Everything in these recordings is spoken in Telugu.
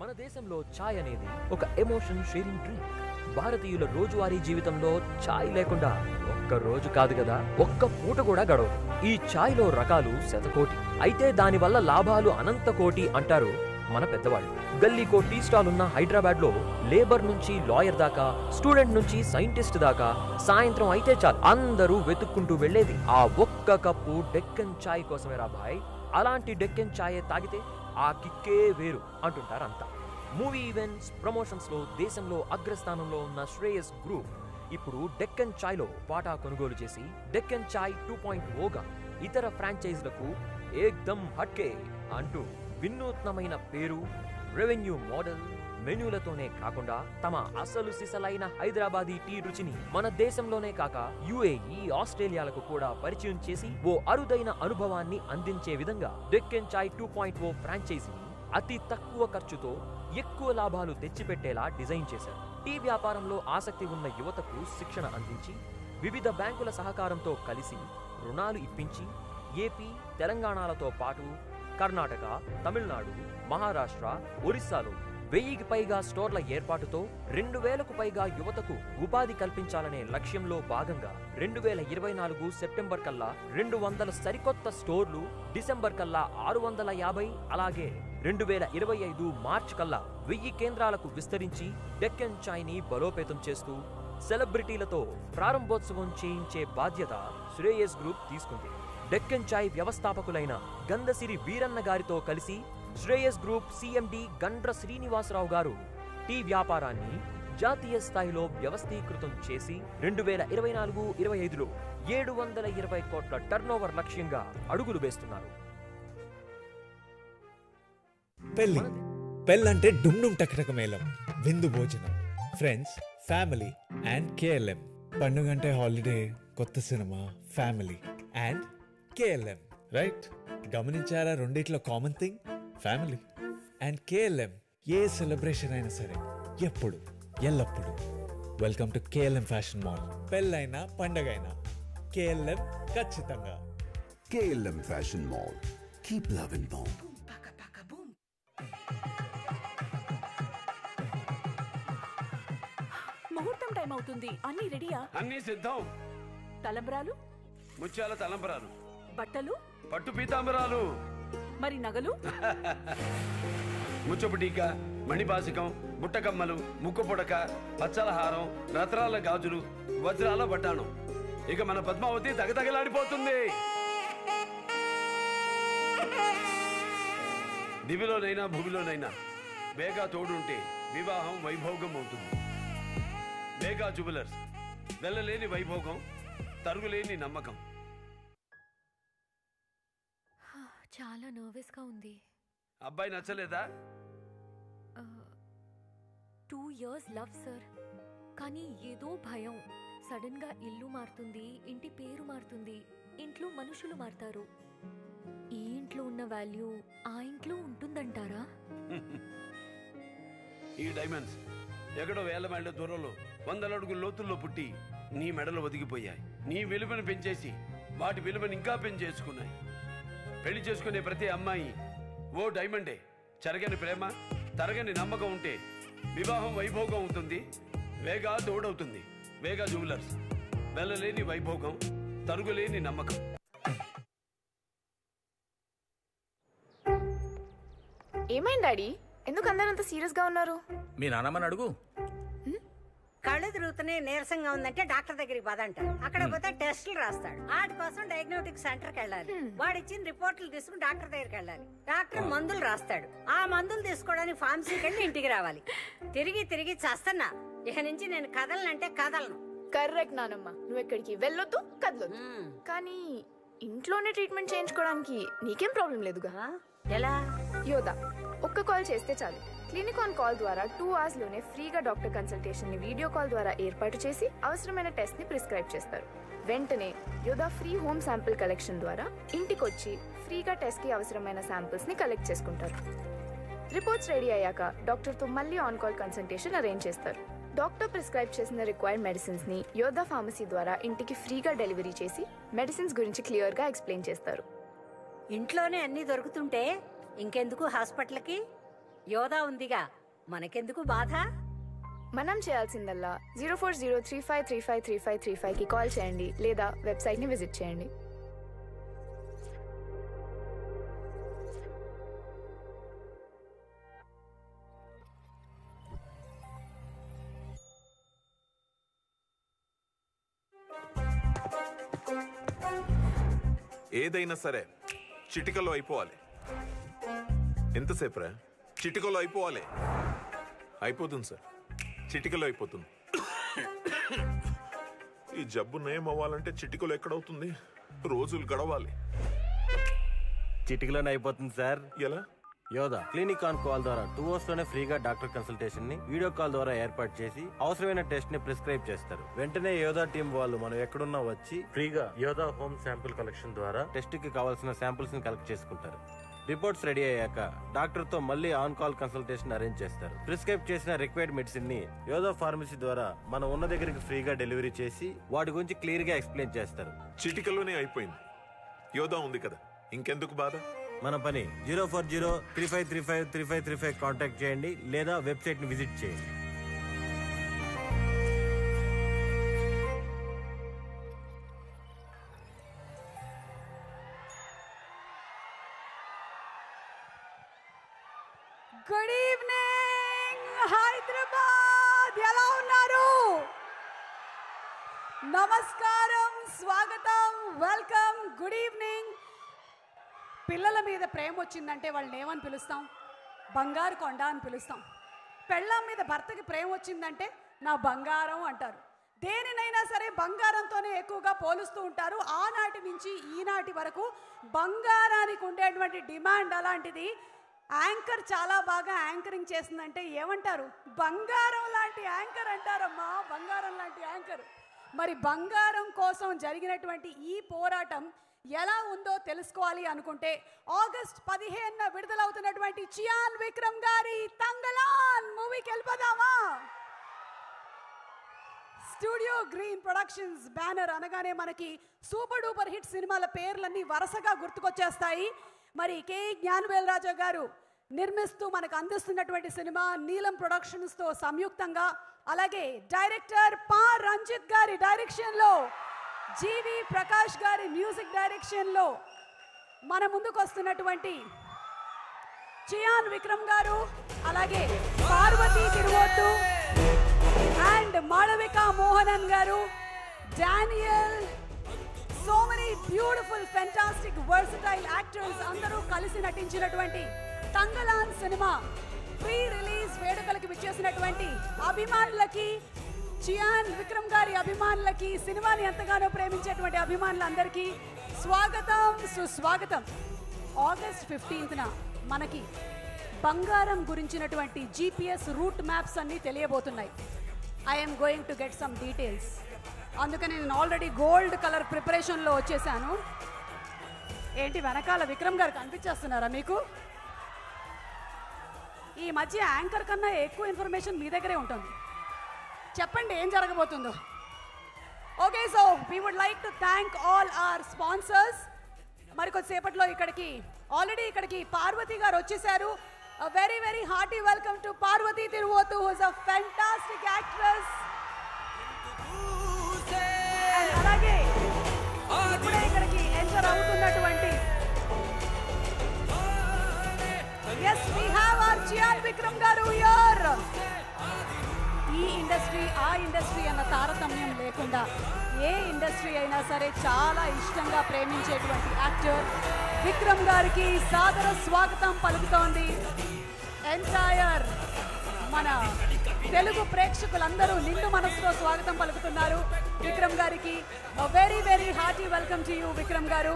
మన దేశంలో చాయ్ అనేది ఒక ఎమోషన్ షేరింగ్ డ్రింక్. భారతీయుల రోజువారీ జీవితంలో చాయ్ లేకుండా ఒక్క రోజు కాదు కదా, ఒక్క పూట కూడా గడవదు. ఈ చాయ్లో రకాలు శతకోటి, అయితే దానివల్ల లాభాలు అనంత కోటి అంటారు మన పెద్దవాళ్ళు. గల్లీకో టీ స్టాల్ ఉన్న హైదరాబాద్ లో లేబర్ నుంచి లాయర్ దాకా, స్టూడెంట్ నుంచి సైంటిస్ట్ దాకా సాయంత్రం అయితే చాలు అందరూ వెతుక్కుంటూ వెళ్లేది ఆ ఒక్క కప్పు డెక్కన్ చాయ్ కోసమే రా భాయ్. అలాంటి డెక్కన్ చాయ్ తాగితే ఆ కిక్కే వేరు అంటుంటారు అంతా. మూవీ ఈవెంట్స్, ప్రమోషన్స్ లో దేశంలో అగ్రస్థానంలో ఉన్న శ్రేయస్ గ్రూప్ ఇప్పుడు డెక్కన్ చాయ్ లో వాటా కొనుగోలు చేసి డెక్కన్ చాయ్ 2.0గా ఇతర ఫ్రాంచైజీలకు ఏక్దమ్ హట్కే అంటూ వినూత్నమైన పేరు, రెవెన్యూ మోడల్, మెన్యూలతోనే కాకుండా తమ అసలు సిసలైన హైదరాబాదీ టీ రుచిని మన దేశంలోనే కాక యుఏఈ, ఆస్ట్రేలియాలకు కూడా పరిచయం చేసి ఓ అరుదైన అనుభవాన్ని అందించే విధంగా డెక్కన్ చాయ్ 2.0 ఫ్రాంచైజీని అతి తక్కువ ఖర్చుతో ఎక్కువ లాభాలు తెచ్చిపెట్టేలా డిజైన్ చేశారు. టీ వ్యాపారంలో ఆసక్తి ఉన్న యువతకు శిక్షణ అందించి వివిధ బ్యాంకుల సహకారంతో కలిసి రుణాలు ఇప్పించి ఏపీ, తెలంగాణలతో పాటు కర్ణాటక, తమిళనాడు, మహారాష్ట్ర, ఒరిస్సాలో 1000కి పైగా స్టోర్ల ఏర్పాటుతో 2000కు పైగా యువతకు ఉపాధి కల్పించాలనే లక్ష్యంలో భాగంగా 2024 సెప్టెంబర్ కల్లా 200 సరికొత్త స్టోర్లు, డిసెంబర్ కల్లా 650, అలాగే 2025 మార్చ్ కల్లా 1000 కేంద్రాలకు విస్తరించి డెక్కన్ చాయ్ని బలోపేతం చేస్తూ సెలబ్రిటీలతో ప్రారంభోత్సవం చేయించే బాధ్యత శ్రేయస్ గ్రూప్ తీసుకుంది. డెక్కన్ చాయ్ వ్యవస్థాపకులైన గంధసిరి వీరన్న గారితో కలిసి శ్రేయస్ గ్రూప్ సిఎండి గండ్ర శ్రీనివాసరావు గారు టీ వ్యాపారాన్ని జాతీయ స్థాయిలో వ్యవస్థీకృతం చేసి 2024-25లో 720 కోట్ల టర్నోవర్ లక్ష్యంగా అడుగులు వేస్తున్నారు. పెళ్ళంటే డుమ్ టకటక మేళం, విందు భోజనం, ఫ్రెండ్స్, ఫ్యామిలీ అండ్ కేఎల్ఎం. పండుగంటే హాలిడే, కొత్త cinema, family and KLM. Right? గమనించారా రెండిట్లో common thing? Family and KLM. ఏ సెలబ్రేషన్ అయినా సరే, ఎప్పుడు, ఎల్లప్పుడు welcome to KLM fashion mall. పెళ్ళైనా పండగైనా కేఎల్ఎం ఖచ్చితంగా. KLM Fashion Mall. Keep loving more. ముహూర్తం టైం అవుతుంది. అన్ని రెడీయా? అన్ని సిద్ధం. తలంబ్రాలు? ముత్యాల తలంబ్రాలు. బట్టలు? పట్టు పీతాంబరాలు. మరి నగలు? ముచ్చపు టీక, మణిపాసికం, బుట్టకమ్మలు, ముక్కు పుడక, పచ్చల హారం, రత్నాల గాజులు, వజ్రాల బట్టాణం. ఇక మన పద్మావతి తగతగలాడిపోతుంది. దివిలోనైనా భూమిలోనైనా బేగా తోడుంటే వివాహం వైభోగం అవుతుంది. బేగా జ్యువెలర్స్, వెళ్ళలేని వైభోగం, తరుగులేని నమ్మకం. చాలా నర్వస్గా ఉంది. అబ్బాయి నచ్చలేదా? 2 years లవ్ సార్, కానీ ఏదో భయం. సడన్ గా ఇల్లు మారుతుంది, ఇంటి పేరు మారుతుంది, ఇంట్లో మనుషులు మారుతారు. ఈ ఇంట్లో ఉన్న వాల్యూ ఆ ఇంట్లో ఉంటుందంటారా? ఈ డైమండ్స్ ఎక్కడో 1000 మైళ్ళ దూరంలో 100 అడుగుల లోతుల్లో పుట్టి నీ మెడలు ఒదిగిపోయాయి. నీ విలువను పెంచేసి వాటి విలువను ఇంకా పెంచేసుకున్నాయి. పెళ్లి చేసుకునే ప్రతి అమ్మాయి ఓ డైమండే. చెరగని ప్రేమ, తరగని నమ్మకం ఉంటే వివాహం వైభోగం అవుతుంది, వేగా తోడవుతుంది. వేగా జ్యువెలర్స్, వెళ్ళలేని వైభోగం, తరుగులేని నమ్మకం. ఏమైంది డాడీ? ఎందుకు అందరంత సీరియస్ గా ఉన్నారు? మీ నాన్నమ్మని అడుగు. కళ్ళు తిరుగుతున్నాయి, నీరసంగా ఉందంటే డాక్టర్ దగ్గరికి పదంటారు. అక్కడ పోతే టెస్టులు రాస్తాడు. వాటి కోసం డయాగ్నోస్టిక్ సెంటర్కి వెళ్ళాలి. వాడు ఇచ్చిన రిపోర్టులు తీసుకుని డాక్టర్ దగ్గరికి వెళ్ళాలి. డాక్టర్ మందులు రాస్తాడు. ఆ మందులు తీసుకోవడానికి ఫార్మసీకి వెళ్ళి ఇంటికి రావాలి. తిరిగి తిరిగి చస్తున్నా. ఇక నుంచి నేను కదలనంటే కదలను. కరెక్ట్ నానమ్మ, నువ్వు ఎక్కడికి వెళ్ళొద్దు, కదలొద్దు. కానీ ఇంట్లోనే ట్రీట్మెంట్ చేయించుకోవడానికి నీకేం ప్రాబ్లం లేదుగా? ఎలా? యోదా ఒక్క కాల్ చేస్తే చాలు. క్లినిక్ ఆన్ కాల్ ద్వారా 2 hours లోనే ఫ్రీగా డాక్టర్ కన్సల్టేషన్ ని వీడియో కాల్ ద్వారా ఏర్పాటు చేసి అవసరమైన టెస్ట్ ని ప్రిస్క్రైబ్ చేస్తారు. వెంటనే యోదా ఫ్రీ హోమ్ శాంపిల్ కలెక్షన్ ద్వారా ఇంటికొచ్చి ఫ్రీగా టెస్ట్ కి అవసరమైన శాంపిల్స్ ని కలెక్ట్ చేసుకుంటారు. రిపోర్ట్స్ రెడీ అయ్యాక డాక్టర్ తో మళ్ళీ ఆన్ కాల్ కన్సల్టేషన్ అరేంజ్ చేస్తారు. డాక్టర్ ప్రిస్క్రైబ్ చేసిన రిక్వైర్డ్ మెడిసిన్స్ ని యోదా ఫార్మసీ ద్వారా ఇంటికి ఫ్రీగా డెలివరీ చేసి మెడిసిన్స్ గురించి క్లియర్ గా ఎక్స్ప్లెయిన్ చేస్తారు. ఇంట్లోనే అన్ని దొరుకుతుంటే ఇంకెందుకు హాస్పిటల్కి? యోధా ఉందిగా, మనకెందుకు బాధ? మనం చేయాల్సిందల్లా 040353533535కి కాల్ చేయండి లేదా వెబ్సైట్ని విజిట్ చేయండి. ఏదైనా సరే చిటికలో అయిపోవాలి. ఎంతసేపు రా? చిటికలో అయిపోవాలి. అయిపోతుంది సార్, చిటికలో అయిపోతుంది. ఈ జబ్బు నయం అవ్వాలంటే చిటికలో ఎక్కడవుతుంది? రోజులు గడవాలి. చిటికలోనే అయిపోతుంది సార్. ఎలా? యోధా క్లినిక్ ఆన్ కాల్ ద్వారా 2 hours లోనే ఫ్రీగా డాక్టర్ కన్సల్టేషన్ ని వీడియో కాల్ ద్వారా ఏర్పాటు చేసి అవసరమైన టెస్ట్ ని ప్రిస్క్రైబ్ చేస్తారు. వెంటనే యోధా టీం వాళ్ళు మనం ఎక్కడున్నా వచ్చి ఫ్రీగా యోధా హోమ్ శాంపుల్ కలెక్షన్ ద్వారా టెస్ట్ కి కావాల్సిన శాంపుల్స్ ని కలెక్ట్ చేసుకుంటారు. రిపోర్ట్స్ రెడీ అయ్యాక డాక్టర్ తో మళ్ళీ ఆన్ కాల్ కన్సల్టేషన్ అరేంజ్ చేస్తారు. ప్రిస్క్రైబ్ చేసిన రిక్వైర్డ్ మెడిసిన్ ని యోధా ఫార్మసీ ద్వారా మనం ఉన్న దగ్గరికి ఫ్రీగా డెలివరీ చేసి వాటి గురించి క్లియర్ గా ఎక్స్ప్లెయిన్ చేస్తారు. చిటికలోనే అయిపోయింది. యోధా ఉంది కదా, ఇంకెందుకు బాధ? మన పని 040353353535 కాంటాక్ట్ చేయండి లేదా వెబ్సైట్ ని విజిట్ చేయండి. గుడ్ ఈవినింగ్ హైదరాబాద్, ఎలా ఉన్నారు? నమస్కారం, స్వాగతం, వెల్కమ్, గుడ్ ఈవినింగ్. పిల్లల మీద ప్రేమ వచ్చిందంటే వాళ్ళని ఏమని పిలుస్తాం? బంగారు కొండ అని పిలుస్తాం. పెళ్ళాం మీద భర్తకి ప్రేమ వచ్చిందంటే నా బంగారం అంటారు. దేనినైనా సరే బంగారంతోనే ఎక్కువగా పోలుస్తూ ఉంటారు. ఆనాటి నుంచి ఈనాటి వరకు బంగారానికి ఉండేటువంటి డిమాండ్ అలాంటిది. యాంకర్ చాలా బాగా యాంకరింగ్ చేస్తుందంటే ఏమంటారు? బంగారం లాంటి యాంకర్ అంటారమ్మా, బంగారం లాంటి యాంకర్. మరి బంగారం కోసం జరిగినటువంటి ఈ పోరాటం ఎలా ఉందో తెలుసుకోవాలి అనుకుంటే ఆగస్ట్ 15న విడుదలవుతున్నటువంటి చియాన్ విక్రమ్ గారి తంగలాన్ మూవీకి వెళ్ళిపోదామా? స్టూడియో గ్రీన్ ప్రొడక్షన్స్ బ్యానర్ అనగానే మనకి సూపర్ డూపర్ హిట్ సినిమాల పేర్లన్నీ వరుసగా గుర్తుకొచ్చేస్తాయి. మరి కే జ్ఞానవేల్ రాజా గారు నిర్మిస్తూ మనకు అందిస్తున్నటువంటి సినిమా నీలం ప్రొడక్షన్స్తో సంయుక్తంగా, అలాగే డైరెక్టర్ పా రంజిత్ గారి డైరెక్షన్లో, జీవి ప్రకాష్ గారి మ్యూజిక్ డైరెక్షన్లో మన ముందుకు వస్తున్నటువంటి చియాన్ విక్రమ్ గారు, అలాగే పార్వతీ తిరువోతు అండ్ మాళవిక మోహనన్ గారు, Daniel, so many beautiful fantastic versatile actors అందరూ కలిసి నటించినటువంటి తంగలాన్ సినిమా ప్రీ రిలీజ్ వేడుకలకు విచ్చేసినటువంటి అభిమానులకి, చియాన్ విక్రమ్ గారి అభిమానులకి, సినిమాని ఎంతగానో ప్రేమించేటువంటి అభిమానులందరికీ స్వాగతం, సుస్వాగతం. ఆగస్ట్ 15న మనకి బంగారం గురించినటువంటి GPS రూట్ మ్యాప్స్ అన్నీ తెలియబోతున్నాయి. I'm going to get some details. అందుకని నేను ఆల్రెడీ గోల్డ్ కలర్ ప్రిపరేషన్లో వచ్చేసాను. ఏంటి వెనకాల విక్రమ్ గారు కనిపించేస్తున్నారా మీకు? ఈ మధ్య యాంకర్ కన్నా ఎక్కువ ఇన్ఫర్మేషన్ మీ దగ్గరే ఉంటుంది. చెప్పండి ఏం జరగబోతుందో. Okay, so we would like to thank all our sponsors. మరి కొద్దిసేపట్లో ఆల్రెడీ ఇక్కడికి పార్వతి గారు వచ్చేసారు. Very very hearty welcome to Parvathy Thiruvothu, who is a fantastic actress. అలాగే ఇప్పుడే ఇక్కడికి ఎంటర్ అవుతున్నటువంటి yes we have our Chiyaan Vikram గారు here. ఈ ఇండస్ట్రీ ఆ ఇండస్ట్రీ అన్న తారతమ్యం లేకుండా ఏ ఇండస్ట్రీ అయినా సరే చాలా ఇష్టంగా ప్రేమించేటువంటి యాక్టర్ విక్రమ్ గారికి సాదర స్వాగతం పలుకుతోంది ఎంటైర్ మన తెలుగు ప్రేక్షకులందరూ నిండు మనసుతో స్వాగతం పలుకుతున్నారు విక్రమ్ గారికి. Very very hearty welcome to you Vikram గారు.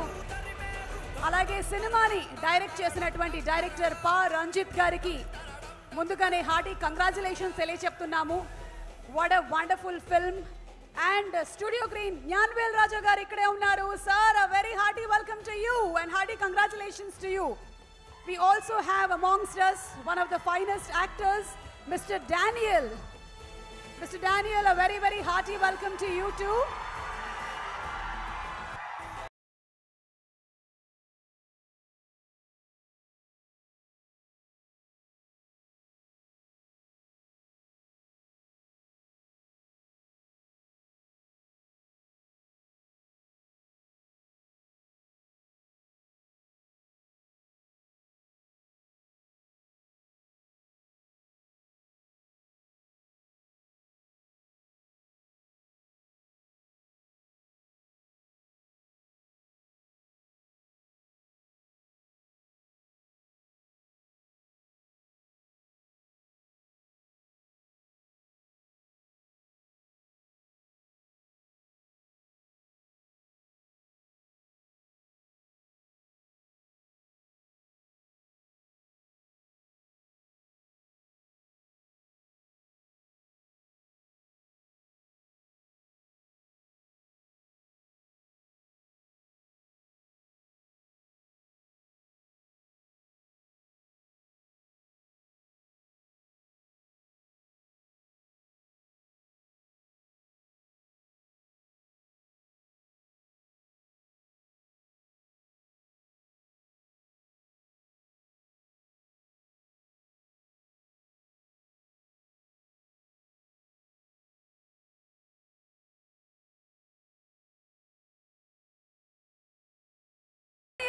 అలాగే సినిమాని డైరెక్ట్ చేసినటువంటి డైరెక్టర్ పా రంజిత్ గారికి ముందుగానే హార్టీ కంగ్రాచులేషన్స్ తెలియచెప్తున్నాము. What a wonderful film. And Studio green Gnanavel Raja garu ఇక్కడే ఉన్నారు. Sir, a very hearty welcome to you and hearty congratulations to you. We also have amongst us one of the finest actors, Mr. Daniel. Mr. Daniel, a very very hearty welcome to you too.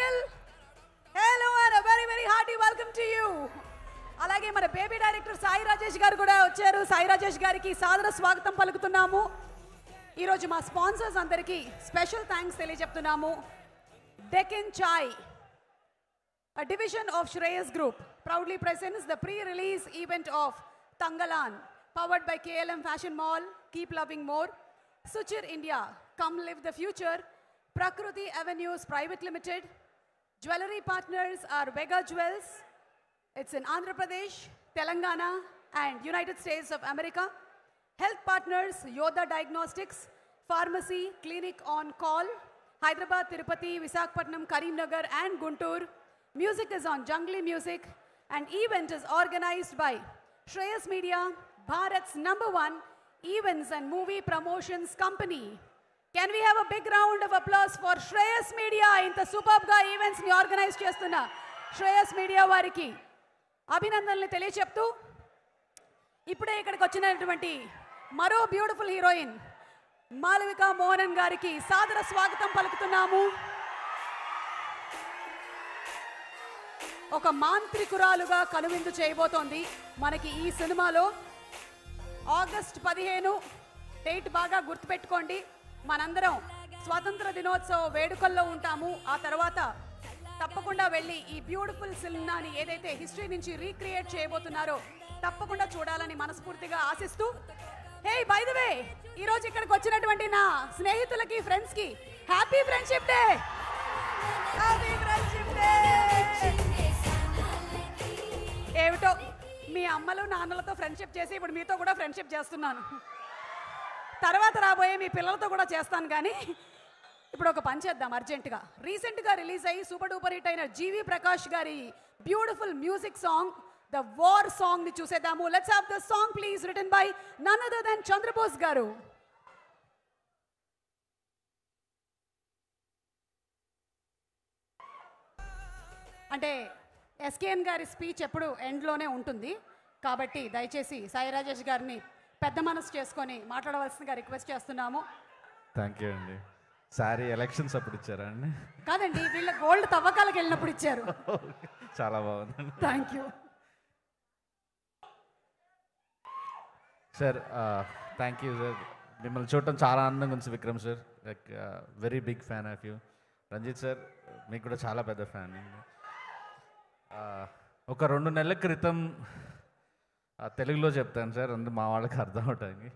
Anil. Hello and a very very hearty welcome to you. అలాగే మన బేబీ డైరెక్టర్ సాయి రాజేష్ గారు కూడా వచ్చారు. సాయి రాజేష్ గారికి సాదర స్వాగతం పలుకుతున్నాము. ఈరోజు మా స్పాన్సర్స్ అందరికీ స్పెషల్ థ్యాంక్స్ తెలియజెప్తున్నాము. Deccan Chai, a division of Shreyas Group, proudly presents the pre-release event of Tangalan, powered by KLM Fashion Mall. Keep loving more. Suchir India, come live the future. Prakruti Avenues Private Limited. Jewelry partners are Vega Jewels. It's in Andhra Pradesh, Telangana and United States of America. Health partners Yoda Diagnostics, Pharmacy, Clinic on Call, Hyderabad, Tirupati, Visakhapatnam, Karimnagar and Guntur. Music is on Jungly Music, and event is organized by Shreyas Media, Bharat's #1 events and movie promotions company. Can we have a big round of applause for Shreyas Media ఇంత సూపర్గా ఈవెంట్స్ ని ఆర్గనైజ్ చేస్తున్న శ్రేయస్ మీడియా వారికి అభినందనలు తెలియచెప్తూ ఇప్పుడే ఇక్కడికి వచ్చినటువంటి మరో బ్యూటిఫుల్ హీరోయిన్ మాలవిక మోహనన్ గారికి సాదర స్వాగతం పలుకుతున్నాము. ఒక మాంత్రికురాలుగా కనువిందు చేయబోతోంది మనకి ఈ సినిమాలో. ఆగస్ట్ 15 డేట్ బాగా గుర్తుపెట్టుకోండి. మనందరం స్వాతంత్ర దినోత్సవ వేడుకల్లో ఉంటాము. ఆ తర్వాత తప్పకుండా వెళ్ళి ఈ బ్యూటిఫుల్ సినిమాని ఏదైతే హిస్టరీ నుంచి రీక్రియేట్ చేయబోతున్నారో తప్పకుండా చూడాలని మనస్ఫూర్తిగా ఆశిస్తూ, హే బై ద వే, ఈరోజు ఇక్కడికి వచ్చినటువంటి నా స్నేహితులకి ఫ్రెండ్స్కి happy friendship day. Happy friendship day. ఏమిటో మీ అమ్మలు నాన్నలతో ఫ్రెండ్షిప్ చేసి ఇప్పుడు మీతో కూడా ఫ్రెండ్షిప్ చేస్తున్నాను. తర్వాత రాబోయే మీ పిల్లలతో కూడా చేస్తాను. కానీ ఇప్పుడు ఒక పని చేద్దాం అర్జెంటుగా. రీసెంట్గా రిలీజ్ అయ్యి సూపర్ డూపర్ హిట్ అయిన జీవి ప్రకాష్ గారి beautiful music song the war song ని చూసేద్దాము. Let's have the song please, written by none other than Chandrabose గారు. అంటే ఎస్కేఎన్ గారి స్పీచ్ ఎప్పుడు ఎండ్లోనే ఉంటుంది కాబట్టి దయచేసి సాయి రాజేష్ గారిని పెద్ద మనసు చేసుకొని మాట్లాడవలసిందిగా రిక్వెస్ట్ చేస్తున్నాము. థ్యాంక్ యూ అండి. సారీ ఎలక్షన్స్ అప్పుడు ఇచ్చారా అండి? కాదండి, వీళ్ళ గోల్డ్ తవ్వకాలకు వెళ్ళినప్పుడు ఇచ్చారు. చాలా బాగుంది. Thank you sir. Thank you sir. మిమ్మల్ని చూడటం చాలా ఆనందంగా ఉంది Vikram sir. Like very big fan of you. Ranjith sir మీకు కూడా చాలా పెద్ద ఫ్యాన్ అండి. ఒక 2 నెలల క్రితం తెలుగులో చెప్తాను సార్, అందు మా వాళ్ళకి అర్థం అవటానికి.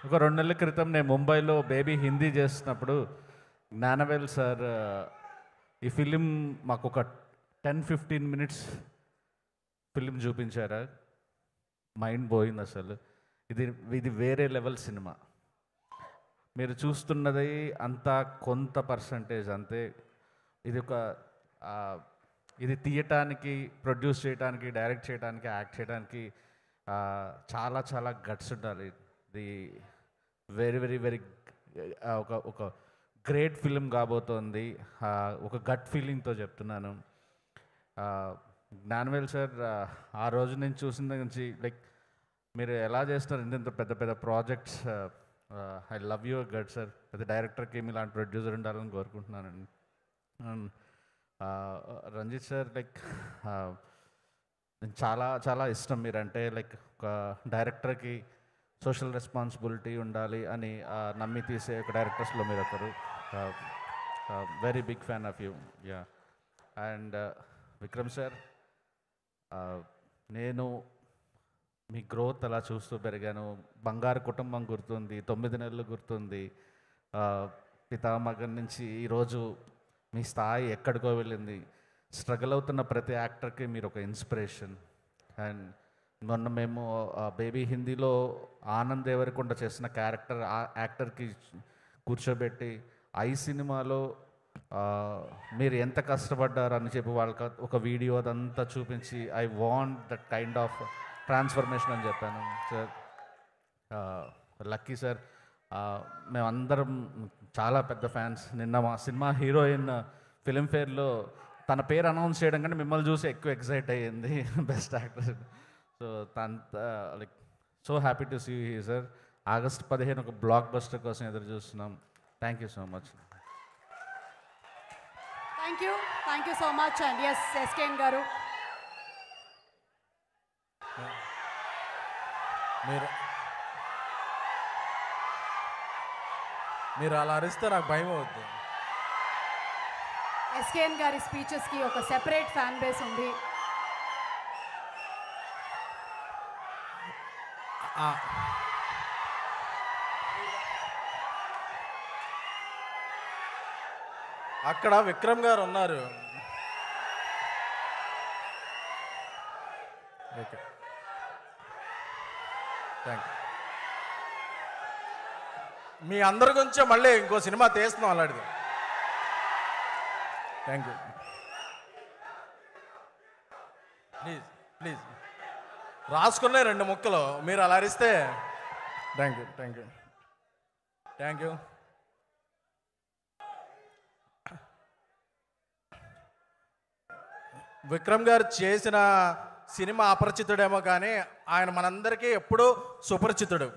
ఒక 2 నెలల క్రితం నేను ముంబైలో బేబీ హిందీ చేస్తున్నప్పుడు జ్ఞానవేల్ సార్ ఈ ఫిలిం మాకు ఒక 10-15 మినిట్స్ ఫిలిం చూపించారా. మైండ్ పోయింది అసలు. ఇది వేరే లెవెల్ సినిమా. మీరు చూస్తున్నది అంతా కొంత పర్సంటేజ్ అంతే. ఇది తీయటానికి, ప్రొడ్యూస్ చేయడానికి, డైరెక్ట్ చేయడానికి, యాక్ట్ చేయడానికి చాలా చాలా గట్స్ ఉండాలి. ఇది వెరీ వెరీ వెరీ ఒక గ్రేట్ ఫిలిం కాబోతోంది. ఒక గట్ ఫీలింగ్తో చెప్తున్నాను. జ్ఞానవేల్ సార్ ఆ రోజు నేను చూసిన దగ్గర నుంచి లైక్ మీరు ఎలా చేస్తారు ఇంత పెద్ద పెద్ద projects. I love your gut sir. పెద్ద డైరెక్టర్కి మీలాంటి ప్రొడ్యూసర్ ఉండాలని కోరుకుంటున్నానండి. రంజిత్ సార్ లైక్ చాలా చాలా ఇష్టం మీరంటే. లైక్ ఒక డైరెక్టర్కి సోషల్ రెస్పాన్సిబిలిటీ ఉండాలి అని నమ్మి తీసే ఒక డైరెక్టర్స్లో మీరు ఒకరు. Very big fan of you. Yeah. And Vikram sir, నేను మీ గ్రోత్ అలా చూస్తూ పెరిగాను. బంగారు కుటుంబం గుర్తుంది, 9 నెలలు గుర్తుంది. పితామగన్ నుంచి ఈరోజు మీ స్థాయి ఎక్కడికో వెళ్ళింది. స్ట్రగుల్ అవుతున్న ప్రతి యాక్టర్కి మీరు ఒక ఇన్స్పిరేషన్. అండ్ మొన్న మేము బేబీ హిందీలో ఆనంద్ దేవరకొండ చేసిన క్యారెక్టర్ యాక్టర్కి కూర్చోబెట్టి ఐ సినిమాలో మీరు ఎంత కష్టపడ్డారు అని చెప్పి వాళ్ళకి ఒక వీడియో అదంతా చూపించి I want that kind of transformation అని చెప్పాను సార్. లక్కీ సార్, మేమందరం చాలా పెద్ద ఫ్యాన్స్. నిన్న మా సినిమా హీరోయిన్ ఫిలింఫేర్లో తన పేరు అనౌన్స్ చేయడం కంటే మిమ్మల్ని చూసి ఎక్కువ ఎక్సైట్ అయ్యింది best actor. So like so happy to see you sir. August 15 ఒక బ్లాక్ బస్టర్ కోసం ఎదురు చూస్తున్నాం. Thank you so much. Thank you so much and yes SKN గారు. మీరు అలా అరిస్తే నాకు భయం అవుద్ది. ఎస్కేఎన్ గారి స్పీచెస్కి ఒక సెపరేట్ ఫ్యాన్ బేస్ ఉంది. అక్కడ విక్రమ్ గారు ఉన్నారు. Okay, thank you. మీ అందరి గురించే మళ్ళీ ఇంకో సినిమా తీస్తున్నాం అలాంటిది. Thank you. ప్లీజ్ ప్లీజ్ రాసుకునే 2 ముక్కలు మీరు అలా అరిస్తే. Thank you thank you thank you. Vikram గారు చేసిన సినిమా అపరిచితుడేమో కానీ ఆయన మనందరికీ ఎప్పుడూ సుపరిచితుడు.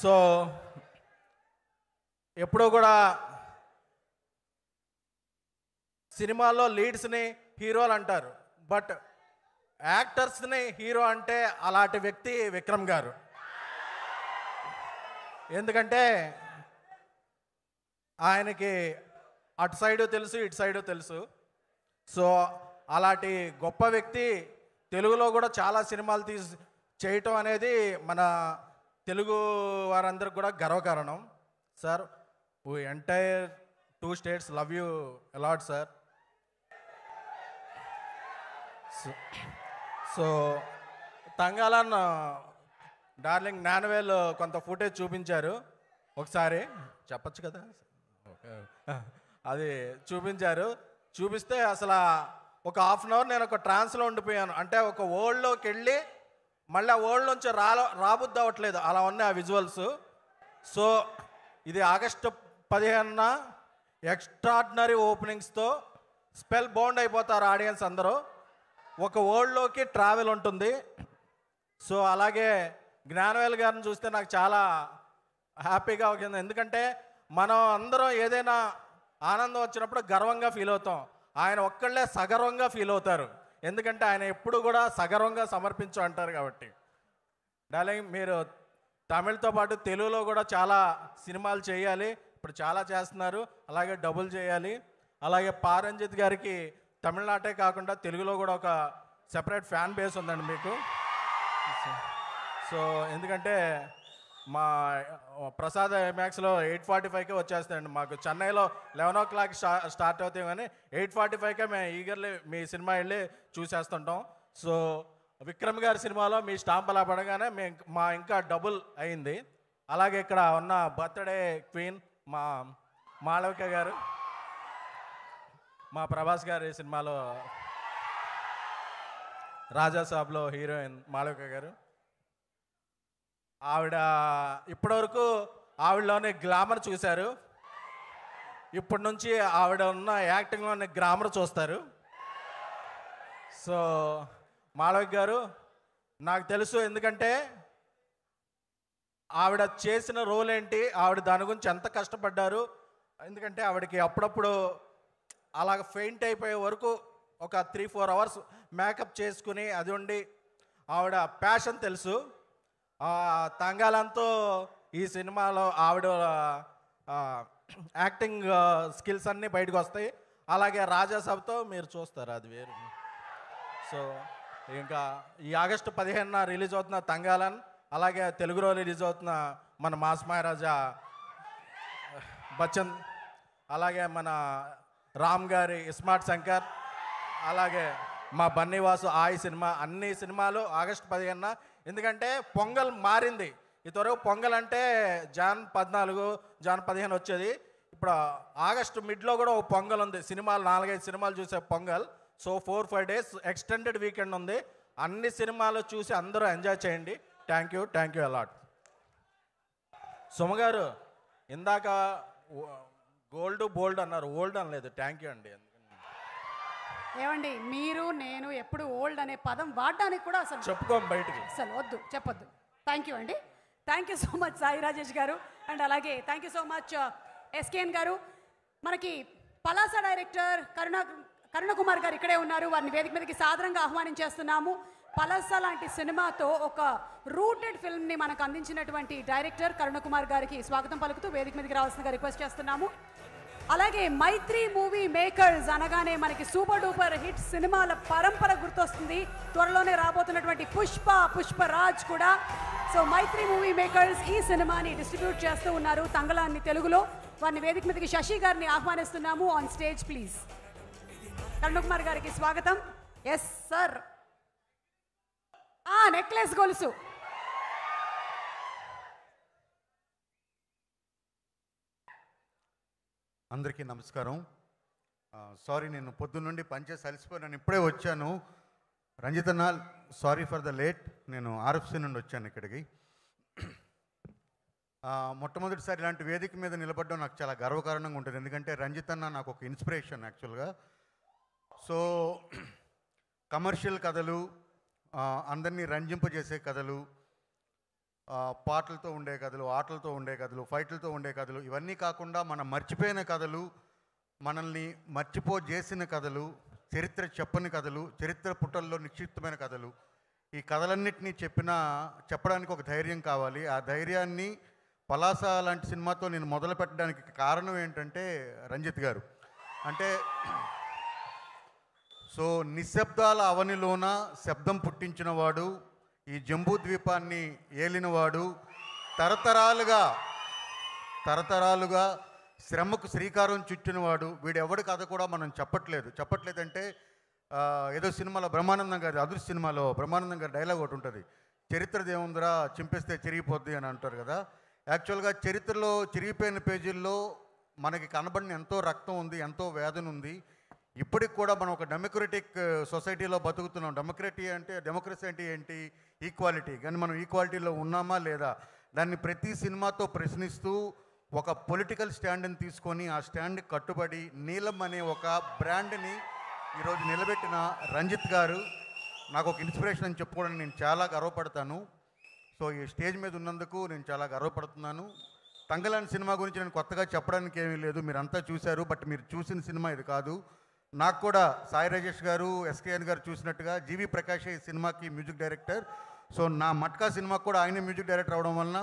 సో ఎప్పుడూ కూడా సినిమాల్లో లీడ్స్ని హీరోలు అంటారు, బట్ యాక్టర్స్ని హీరో అంటే అలాంటి వ్యక్తి విక్రమ్ గారు. ఎందుకంటే ఆయనకి అటు సైడు తెలుసు, ఇటు సైడు తెలుసు. సో అలాంటి గొప్ప వ్యక్తి తెలుగులో కూడా చాలా సినిమాలు చేయటం అనేది మన తెలుగు వారందరికి కూడా గర్వకారణం. Sir, we entire 2 states love you a lot sir. So Thangalaan darling Gnanavel కొంత ఫుటేజ్ చూపించారు, ఒకసారి చెప్పచ్చు కదా. అది చూపించారు. చూపిస్తే అసలు ఒక ½ అన్ అవర్ నేను ఒక ట్రాన్స్లో ఉండిపోయాను. అంటే ఒక వరల్డ్లోకి వెళ్ళి మళ్ళీ ఆ వరల్డ్ నుంచి రాబుద్ది అవ్వట్లేదు, అలా ఉన్నాయి ఆ విజువల్స్. సో ఇది ఆగస్టు 15న ఎక్స్ట్రాడినరీ ఓపెనింగ్స్తో స్పెల్ బౌండ్ అయిపోతారు ఆడియన్స్ అందరూ. ఒక వరల్డ్లోకి ట్రావెల్ ఉంటుంది. సో అలాగే జ్ఞానవేల్ గారిని చూస్తే నాకు చాలా హ్యాపీగా ఉంది. ఎందుకంటే మనం అందరం ఏదైనా ఆనందం వచ్చినప్పుడు గర్వంగా ఫీల్ అవుతాం. ఆయన ఒక్కళ్ళే సగర్వంగా ఫీల్ అవుతారు, ఎందుకంటే ఆయన ఎప్పుడు కూడా సగర్వంగా సమర్పించు అంటారు కాబట్టి. డార్లింగ్, మీరు తమిళ్తో పాటు తెలుగులో కూడా చాలా సినిమాలు చేయాలి. ఇప్పుడు చాలా చేస్తున్నారు, అలాగే డబుల్ చేయాలి. అలాగే పారంజిత్ గారికి తమిళనాటే కాకుండా తెలుగులో కూడా ఒక సెపరేట్ ఫ్యాన్ బేస్ ఉందండి మీకు. సో ఎందుకంటే మా ప్రసాద్ ఐమాక్స్లో 8:45కే వచ్చేస్తాయండి. మాకు చెన్నైలో 11 o'clock స్టార్ట్ అవుతాయి, కానీ 8:45కే మేము ఈగర్లీ మీ సినిమా వెళ్ళి చూసేస్తుంటాం. సో విక్రమ్ గారి సినిమాలో మీ స్టాంప్ అలా పడగానే మా ఇంకా డబుల్ అయింది. అలాగే ఇక్కడ ఉన్న బర్త్డే క్వీన్ మా మాళవిక గారు, మా ప్రభాస్ గారి సినిమాలో రాజాసాబ్లో హీరోయిన్ మాళవిక గారు. ఆవిడ ఇప్పటివరకు ఆవిడలోని గ్లామర్ చూశారు, ఇప్పటి నుంచి ఆవిడ ఉన్న యాక్టింగ్లోని గ్లామర్ చూస్తారు. సో మాళవిక గారు నాకు తెలుసు, ఎందుకంటే ఆవిడ చేసిన రోల్ ఏంటి, ఆవిడ దాని గురించి ఎంత కష్టపడ్డారు. ఎందుకంటే ఆవిడకి అప్పుడప్పుడు అలాగ ఫెయింట్ అయిపోయే వరకు ఒక 3-4 hours మేకప్ చేసుకుని అది ఉండి ఆవిడ ప్యాషన్ తెలుసు. తంగాలంతో ఈ సినిమాలో ఆవిడ యాక్టింగ్ స్కిల్స్ అన్నీ బయటకు వస్తాయి. అలాగే రాజాసాబ్తో మీరు చూస్తారు, అది వేరు. సో ఇంకా ఈ ఆగస్టు 15న రిలీజ్ అవుతున్న తంగాలన్, అలాగే తెలుగులో రిలీజ్ అవుతున్న మన మాస్ మహారాజా బచ్చన్, అలాగే మన రామ్ గారి స్మార్ట్ శంకర్, అలాగే మా బన్నీవాసు ఆయి సినిమా, అన్ని సినిమాలు ఆగస్టు 15న. ఎందుకంటే పొంగల్ మారింది. ఇంతవరకు పొంగల్ అంటే జాన్ 14, జాన్ 15 వచ్చేది. ఇప్పుడు ఆగస్టు మిడ్లో కూడా ఒక పొంగల్ ఉంది. సినిమాలు 4-5 సినిమాలు చూసే pongal. So 4-5 days extended weekend ఉంది. అన్ని సినిమాలు చూసి అందరూ ఎంజాయ్ చేయండి. Thank you a lot. సుమగారు ఇందాక గోల్డ్ బోల్డ్ అన్నారు, ఓల్డ్ అనలేదు. థ్యాంక్ యూ అండి. ఏమండి, మీరు నేను ఎప్పుడు ఓల్డ్ అనే పదం వాడడానికి కూడా అసలు చెప్పుకోం బయటికి, అసలు వద్దు, చెప్పొద్దు. థ్యాంక్ యూ అండి. Thank you so much Sai Rajesh గారు. అండ్ అలాగే thank you so much SKN గారు. మనకి పలాస డైరెక్టర్ కరుణకుమార్ గారు ఇక్కడే ఉన్నారు. వారిని వేదిక మీదకి సాదరంగా ఆహ్వానించేస్తున్నాము. పలాస లాంటి సినిమాతో ఒక రూటెడ్ ఫిల్మ్ని మనకు అందించినటువంటి డైరెక్టర్ కరుణకుమార్ గారికి స్వాగతం పలుకుతూ వేదిక మీదకి రావాల్సిందిగా రిక్వెస్ట్ చేస్తున్నాము. అలాగే మైత్రి మూవీ మేకర్స్ అనగానే మనకి సూపర్ డూపర్ హిట్ సినిమాల పరంపర గుర్తొస్తుంది. త్వరలోనే రాబోతున్నటువంటి పుష్పరాజ్ కూడా. సో మైత్రి మూవీ మేకర్స్ ఈ సినిమాని డిస్ట్రిబ్యూట్ చేస్తూ ఉన్నారు తంగళాన్ని తెలుగులో. వారిని వేదిక మీదకి శశి గారిని ఆహ్వానిస్తున్నాము. On stage please. కరుణకుమార్ గారికి స్వాగతం. Yes sir. నెక్లెస్ గొలుసు. అందరికీ నమస్కారం. సారీ, నేను పొద్దున్న నుండి పనిచేసి అలసిపోయాను. ఇప్పుడే వచ్చాను. రంజితన్న, సారీ ఫర్ ద లేట్. నేను ఆర్ఎఫ్సి నుండి వచ్చాను ఇక్కడికి. మొట్టమొదటిసారి ఇలాంటి వేదిక మీద నిలబడడం నాకు చాలా గర్వకారణంగా ఉంటుంది. ఎందుకంటే రంజితన్న నాకు ఒక ఇన్స్పిరేషన్ యాక్చువల్గా. సో కమర్షియల్ కథలు, అందరినీ రంజింపజేసే కథలు, పాటలతో ఉండే కథలు, ఆటలతో ఉండే కథలు, ఫైట్లతో ఉండే కథలు, ఇవన్నీ కాకుండా మనం మర్చిపోయిన కథలు, మనల్ని మర్చిపోజేసిన కథలు, చరిత్ర చెప్పని కథలు, చరిత్ర పుటల్లో నిక్షిప్తమైన కథలు, ఈ కథలన్నింటినీ చెప్పడానికి ఒక ధైర్యం కావాలి. ఆ ధైర్యాన్ని పలాస లాంటి సినిమాతో నేను మొదలు పెట్టడానికి కారణం ఏంటంటే రంజిత్ గారు. అంటే సో నిశ్శబ్దాల అవనిలోన శబ్దం పుట్టించినవాడు, ఈ జంబూ ద్వీపాన్ని ఏలినవాడు, తరతరాలుగా శ్రమకు శ్రీకారం చుట్టినవాడు. వీడెవడి కథ కూడా మనం చెప్పట్లేదంటే ఏదో సినిమాలో బ్రహ్మానందం గారి అదృశ్య సినిమాలో బ్రహ్మానందం గారి డైలాగ్ ఒకటి ఉంటుంది, చరిత్రది ఏముందిరా చింపేస్తే చిరిగిపోద్ది అని అంటారు కదా. యాక్చువల్గా చరిత్రలో చిరిగిపోయిన పేజీల్లో మనకి కనబడిన ఎంతో రక్తం ఉంది, ఎంతో వేదన ఉంది. ఇప్పటికి కూడా మనం ఒక డెమోక్రటిక్ సొసైటీలో బతుకుతున్నాం. డెమోక్రసీ అంటే ఏంటి? ఈక్వాలిటీ. కానీ మనం ఈక్వాలిటీలో ఉన్నామా లేదా? దాన్ని ప్రతి సినిమాతో ప్రశ్నిస్తూ ఒక పొలిటికల్ స్టాండ్ని తీసుకొని ఆ స్టాండ్కి కట్టుబడి నీలం అనే ఒక బ్రాండ్ని ఈరోజు నిలబెట్టిన రంజిత్ గారు నాకు ఒక ఇన్స్పిరేషన్ అని చెప్పుకోవడానికి నేను చాలా గర్వపడతాను. సో ఈ స్టేజ్ మీద ఉన్నందుకు నేను చాలా గర్వపడుతున్నాను. తంగళాన్ సినిమా గురించి నేను కొత్తగా చెప్పడానికి ఏమీ లేదు, మీరంతా చూశారు. బట్ మీరు చూసిన సినిమా ఇది కాదు. నాకు కూడా సాయి రాజేష్ గారు, ఎస్కేఎన్ గారు చూసినట్టుగా జీవి ప్రకాష్ ఈ సినిమాకి మ్యూజిక్ డైరెక్టర్. సో నా మట్కా సినిమాకి కూడా ఆయనే మ్యూజిక్ డైరెక్టర్ అవడం వలన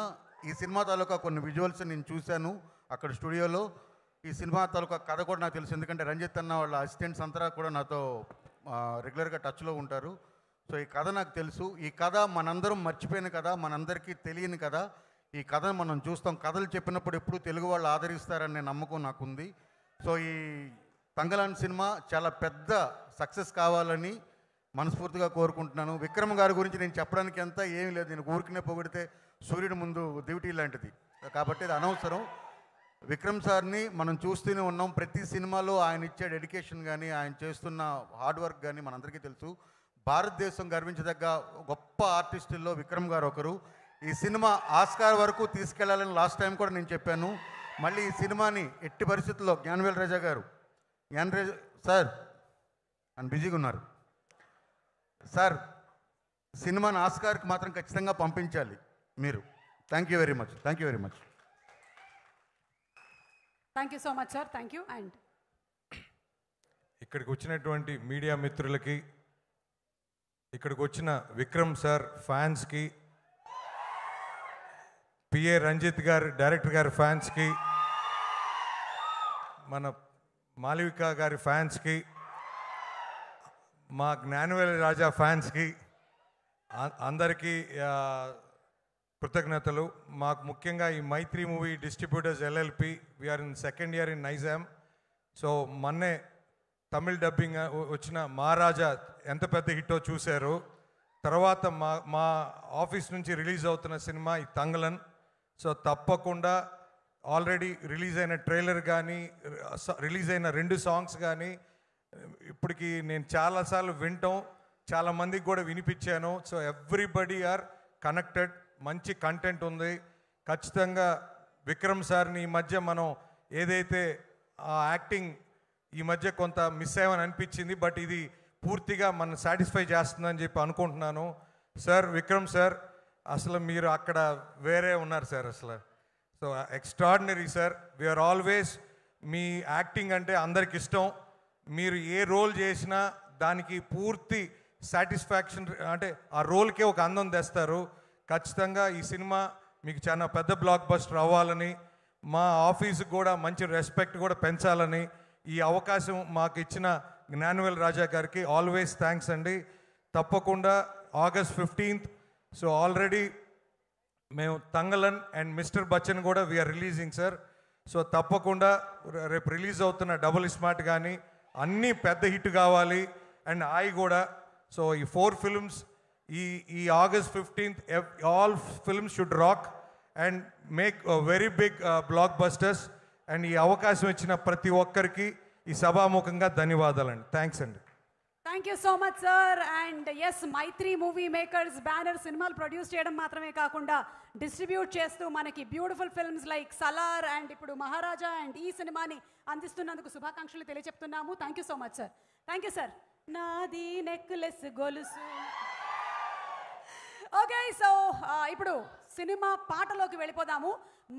ఈ సినిమా తాలూకా కొన్ని విజువల్స్ నేను చూశాను అక్కడ స్టూడియోలో. ఈ సినిమా తాలూకా కథ కూడా నాకు తెలుసు, ఎందుకంటే రంజిత్ అన్న వాళ్ళ అసిస్టెంట్స్ అంతా కూడా నాతో రెగ్యులర్గా టచ్లో ఉంటారు. సో ఈ కథ నాకు తెలుసు. ఈ కథ మనందరం మర్చిపోయిన కథ, మనందరికీ తెలియని కథ. ఈ కథను మనం చూస్తాం. కథలు చెప్పినప్పుడు ఎప్పుడు తెలుగు వాళ్ళు ఆదరిస్తారనే నమ్మకం నాకుంది. సో ఈ తంగళాన్ సినిమా చాలా పెద్ద సక్సెస్ కావాలని మనస్ఫూర్తిగా కోరుకుంటున్నాను. విక్రమ్ గారి గురించి నేను చెప్పడానికి అంతా ఏమీ లేదు. నేను ఊరికనే పొగిడితే సూర్యుడి ముందు దివిటీ లాంటిది, కాబట్టి అది అనవసరం. విక్రమ్ సార్ని మనం చూస్తూనే ఉన్నాం. ప్రతి సినిమాలో ఆయన ఇచ్చే డెడికేషన్ కానీ, ఆయన చేస్తున్న హార్డ్ వర్క్ కానీ మనందరికీ తెలుసు. భారతదేశం గర్వించదగ్గ గొప్ప ఆర్టిస్టుల్లో విక్రమ్ గారు ఒకరు. ఈ సినిమా ఆస్కార్ వరకు తీసుకెళ్లాలని లాస్ట్ టైం కూడా నేను చెప్పాను. మళ్ళీ ఈ సినిమాని ఎట్టి పరిస్థితుల్లో జ్ఞానవేల్ రాజా గారు, సార్ అని బిజీగా ఉన్నారు సార్, సినిమాని ఆస్కార్కి మాత్రం ఖచ్చితంగా పంపించాలి మీరు. Thank you very much. Thank you very much. Thank you so much sir. Thank you. And ఇక్కడికి వచ్చినటువంటి మీడియా మిత్రులకి, ఇక్కడికి వచ్చిన విక్రమ్ సార్ ఫ్యాన్స్కి, పిఏ రంజిత్ గారు డైరెక్టర్ గారి ఫ్యాన్స్కి, మన మాలవిక గారి ఫ్యాన్స్కి, మా జ్ఞానవేల్ రాజా ఫ్యాన్స్కి అందరికీ కృతజ్ఞతలు. మాకు ముఖ్యంగా ఈ Mythri movie distributors LLP, we're in second year in Nizam. So మొన్నే తమిళ్ డబ్బింగ్ వచ్చిన మహారాజా ఎంత పెద్ద హిట్టో చూశారు. తర్వాత మా ఆఫీస్ నుంచి రిలీజ్ అవుతున్న సినిమా ఈ తంగళన్. సో తప్పకుండా ఆల్రెడీ రిలీజ్ అయిన ట్రైలర్ కానీ, రిలీజ్ అయిన 2 సాంగ్స్ కానీ ఇప్పటికి నేను చాలాసార్లు వింటాం, చాలామందికి కూడా వినిపించాను. So everybody are connected. మంచి కంటెంట్ ఉంది. ఖచ్చితంగా విక్రమ్ సార్ని ఈ మధ్య మనం ఏదైతే ఆ యాక్టింగ్ ఈ మధ్య కొంత మిస్ అయ్యామని అనిపించింది, బట్ ఇది పూర్తిగా మనం సాటిస్ఫై చేస్తుందని చెప్పి అనుకుంటున్నాను. సార్ విక్రమ్ సార్, అసలు మీరు అక్కడ వేరే ఉన్నారు సార్ అసలు. So extraordinary sir. We're always మీ యాక్టింగ్ అంటే అందరికి ఇష్టం. మీరు ఏ రోల్ చేసినా దానికి పూర్తి సాటిస్ఫాక్షన్, అంటే ఆ రోల్కే ఒక అందం తెస్తారు. ఖచ్చితంగా ఈ సినిమా మీకు చాలా పెద్ద బ్లాక్ బస్టర్ అవ్వాలని, మా ఆఫీసుకు కూడా మంచి రెస్పెక్ట్ కూడా పెంచాలని ఈ అవకాశం మాకు ఇచ్చిన జ్ఞానవేల్ రాజా గారికి ఆల్వేస్ థ్యాంక్స్ అండి. తప్పకుండా August 15th, సో ఆల్రెడీ మేము తంగలన్ అండ్ మిస్టర్ బచ్చన్ కూడా వీఆర్ రిలీజింగ్ సార్. సో తప్పకుండా రేపు రిలీజ్ అవుతున్న డబుల్ స్మార్ట్ కానీ అన్నీ పెద్ద హిట్ కావాలి. అండ్ కూడా సో ఈ 4 ఫిల్మ్స్ ఈ August 15th all films should rock and make very big blockbusters. And ఈ అవకాశం ఇచ్చిన ప్రతి ఒక్కరికి ఈ సభాముఖంగా ధన్యవాదాలండి. థ్యాంక్స్ అండి. Thank you so much sir. And yes, Mythri movie makers banner సినిమాలు ప్రొడ్యూస్ చేయడం మాత్రమే కాకుండా డిస్ట్రిబ్యూట్ చేస్తూ మనకి beautiful films like Salaar and ఇప్పుడు మహారాజా అండ్ ఈ సినిమాని అందిస్తున్నందుకు శుభాకాంక్షలు తెలియజెప్తున్నాము. Thank you so much sir. Thank you sir. నాది నెక్లెస్ గొలుసు. ఓకే, సో ఇప్పుడు సినిమా పాటలోకి వెళ్ళిపోదాము.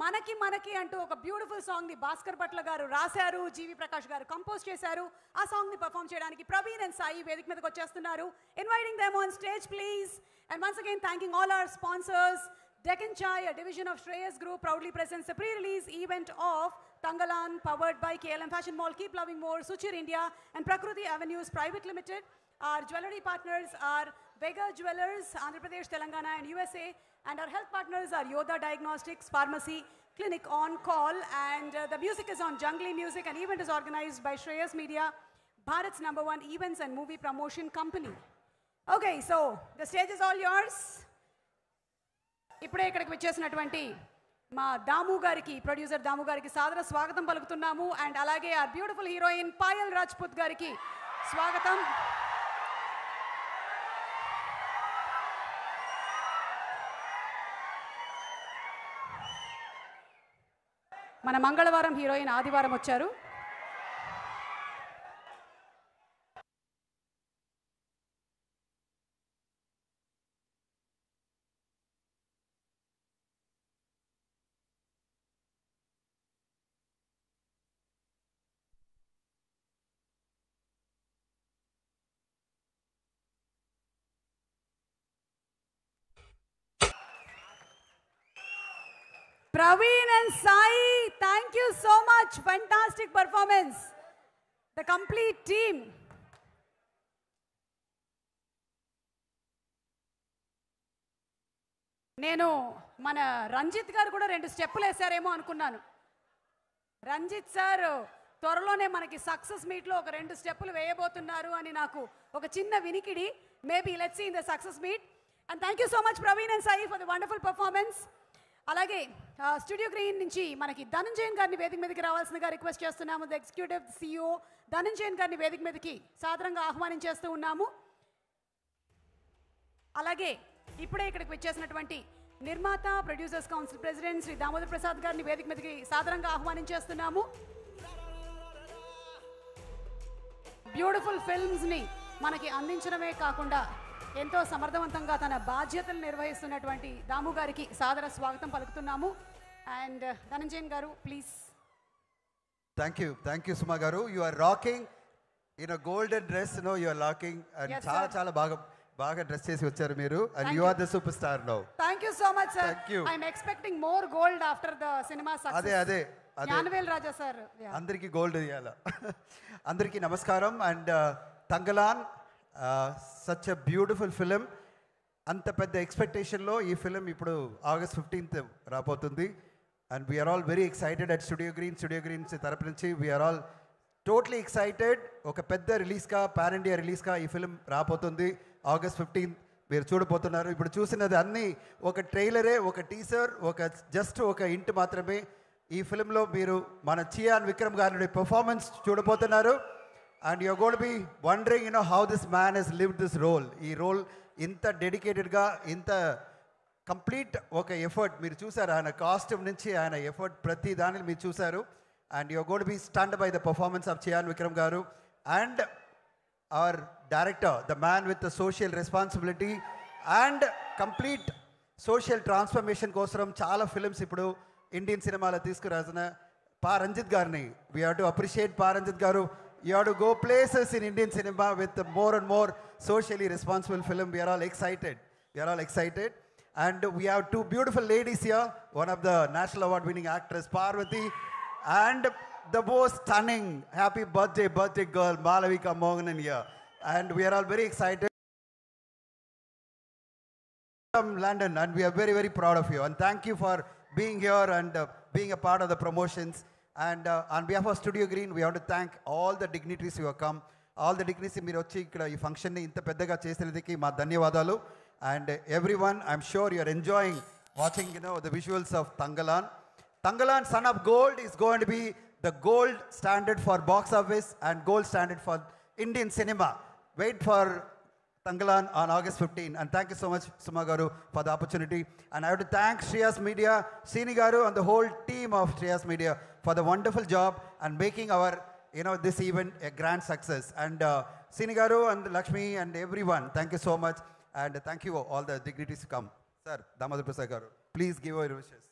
మనకి అంటూ ఒక బ్యూటిఫుల్ సాంగ్ ని భాస్కర్ భట్ల గారు రాశారు, జీవి ప్రకాష్ గారు కంపోజ్ చేశారు. ఆ సాంగ్ ని పర్ఫామ్ చేయడానికి ప్రవీణ్ అండ్ సాయి వేదిక మీదకి వచ్చేస్తున్నారు. Inviting them on stage please. And once again thanking all our sponsors. Deccan Chai, a division of Shreyas Group, proudly presents the pre-release event of Tangalan, powered by KLM Fashion Mall, Keep Loving More, Suchir India, and Prakriti Avenues Private Limited. Our jewelry partners are Vega Jewelers, Andhra Pradesh, Telangana, and USA. And our health partners are Yoda Diagnostics, Pharmacy, Clinic on Call. And the music is on Jungly Music. An event is organized by Shreyas Media, Bharat's #1 events and movie promotion company. Okay, so the stage is all yours. ఇప్పుడే ఇక్కడికి వచ్చేసినటువంటి మా దాము గారికి, ప్రొడ్యూసర్ దాము గారికి సాదర స్వాగతం పలుకుతున్నాము. అండ్ అలాగే ఆ బ్యూటిఫుల్ హీరోయిన్ పాయల్ రాజ్పుత్ గారికి స్వాగతం. మన మంగళవారం హీరోయిన్ ఆదివారం వచ్చారు. Praveen and Sai, thank you so much. Fantastic performance. The complete team. నేను మన రంజిత్ గారు కూడా 2 స్టెప్పులు వేసారేమో అనుకున్నాను. రంజిత్ సార్ త్వరలోనే మనకి సక్సెస్ మీట్లో ఒక 2 స్టెప్పులు వేయబోతున్నారు అని నాకు ఒక చిన్న వినికిడి. Maybe let's see in the success meet. And thank you so much Praveen and Sai for the wonderful performance. అలాగే స్టూడియో గ్రీన్ నుంచి మనకి ధనంజయన్ గారిని వేదిక మీదకి రావాల్సిందిగా రిక్వెస్ట్ చేస్తున్నాము. ద ఎగ్జిక్యూటివ్ CEO ధనంజయన్ గారిని వేదిక మీదకి సాదరంగా ఆహ్వానించేస్తూ ఉన్నాము. అలాగే ఇప్పుడే ఇక్కడికి వచ్చేసినటువంటి నిర్మాత producers council president Shri Damodar Prasad గారిని వేదిక మీదకి సాదరంగా ఆహ్వానించేస్తున్నాము. బ్యూటిఫుల్ ఫిల్మ్స్ని మనకి అందించడమే కాకుండా ఎంతో సమర్థవంతంగా తన బాధ్యతలు నిర్వహిస్తున్నటువంటి దాము గారికి సాదర స్వాగతం పలుకుతున్నాము. అండ్ ధనంజయన్ గారు ప్లీజ్. థ్యాంక్ యూ సుమా గారు. You are rocking in a golden dress. No you are rocking and చాలా బాగా డ్రెస్ చేసి వచ్చారు మీరు. And you are the super star now. Thank you so much sir. I am expecting more gold after the cinema success. అదే జ్ఞానవేల్ రాజా సార్ అందరికీ గోల్డ్ ఇవ్వాల. అందరికీ నమస్కారం. And Thangalaan such a beautiful film. అంత పెద్ద ఎక్స్పెక్టేషన్లో ఈ ఫిలిం ఇప్పుడు August 15th రాబోతుంది. And we're all very excited at studio greens తరపు నుంచి. We're all totally excited. ఒక పెద్ద రిలీజ్గా, పాన్ ఇండియా రిలీజ్గా ఈ ఫిలిం రాబోతుంది August 15th. మీరు చూడబోతున్నారు. ఇప్పుడు చూసినది అన్నీ ఒక ట్రైలరే, ఒక టీజర్, జస్ట్ ఒక ఇంట్ మాత్రమే. ఈ ఫిలింలో మీరు మన చియాన్ విక్రమ్ గారి పర్ఫార్మెన్స్ చూడబోతున్నారు. And you're going to be wondering how this man he's lived this role. ఈ రోల్ ఇంత డెడికేటెడ్గా, ఇంత కంప్లీట్ ఒక ఎఫర్ట్ మీరు చూసారు. ఆయన కాస్ట్యూమ్ నుంచి ఆయన ఎఫర్ట్ ప్రతి దానిని మీరు చూసారు. And you're going to be stunned by the performance of Chiyaan Vikram గారు. And our director, the man with the social responsibility and complete social transformation కోసం చాలా ఫిలిమ్స్ ఇప్పుడు ఇండియన్ సినిమాలో తీసుకురాసిన పా రంజిత్ గారిని. వీ హ్యావ్ టు అప్రిషియేట్ పా రంజిత్ గారు. You have to go places in Indian cinema with more and more socially responsible film. We are all excited. And we have two beautiful ladies here. One of the national award winning actress Parvati, and the most stunning happy birthday girl Malavika Mohanan here. And we are all very excited from London, and we are very, very proud of you. And thank you for being here and being a part of the promotions. And on behalf of Studio Green, we want to thank all the dignitaries who have come. All the dignitaries మీరు వచ్చి ఇక్కడ ఈ ఫంక్షన్ని ఇంత పెద్దగా చేసినందుకు మా ధన్యవాదాలు. And everyone, I'm sure you're enjoying watching, the visuals of Tangalan. Tangalan Son of Gold is going to be the gold standard for box office and gold standard for Indian cinema. Wait for Tangalan on August 15. And thank you so much, Suma Garu, for the opportunity. And I have to thank Shreyas Media, Sini Garu, and the whole team of Shreyas Media for the wonderful job and making our, this event a grand success. And Sini Garu and Lakshmi and everyone, thank you so much. And thank you all the dignitaries to come. Sir, Damodaran Prasad Garu, please give your wishes.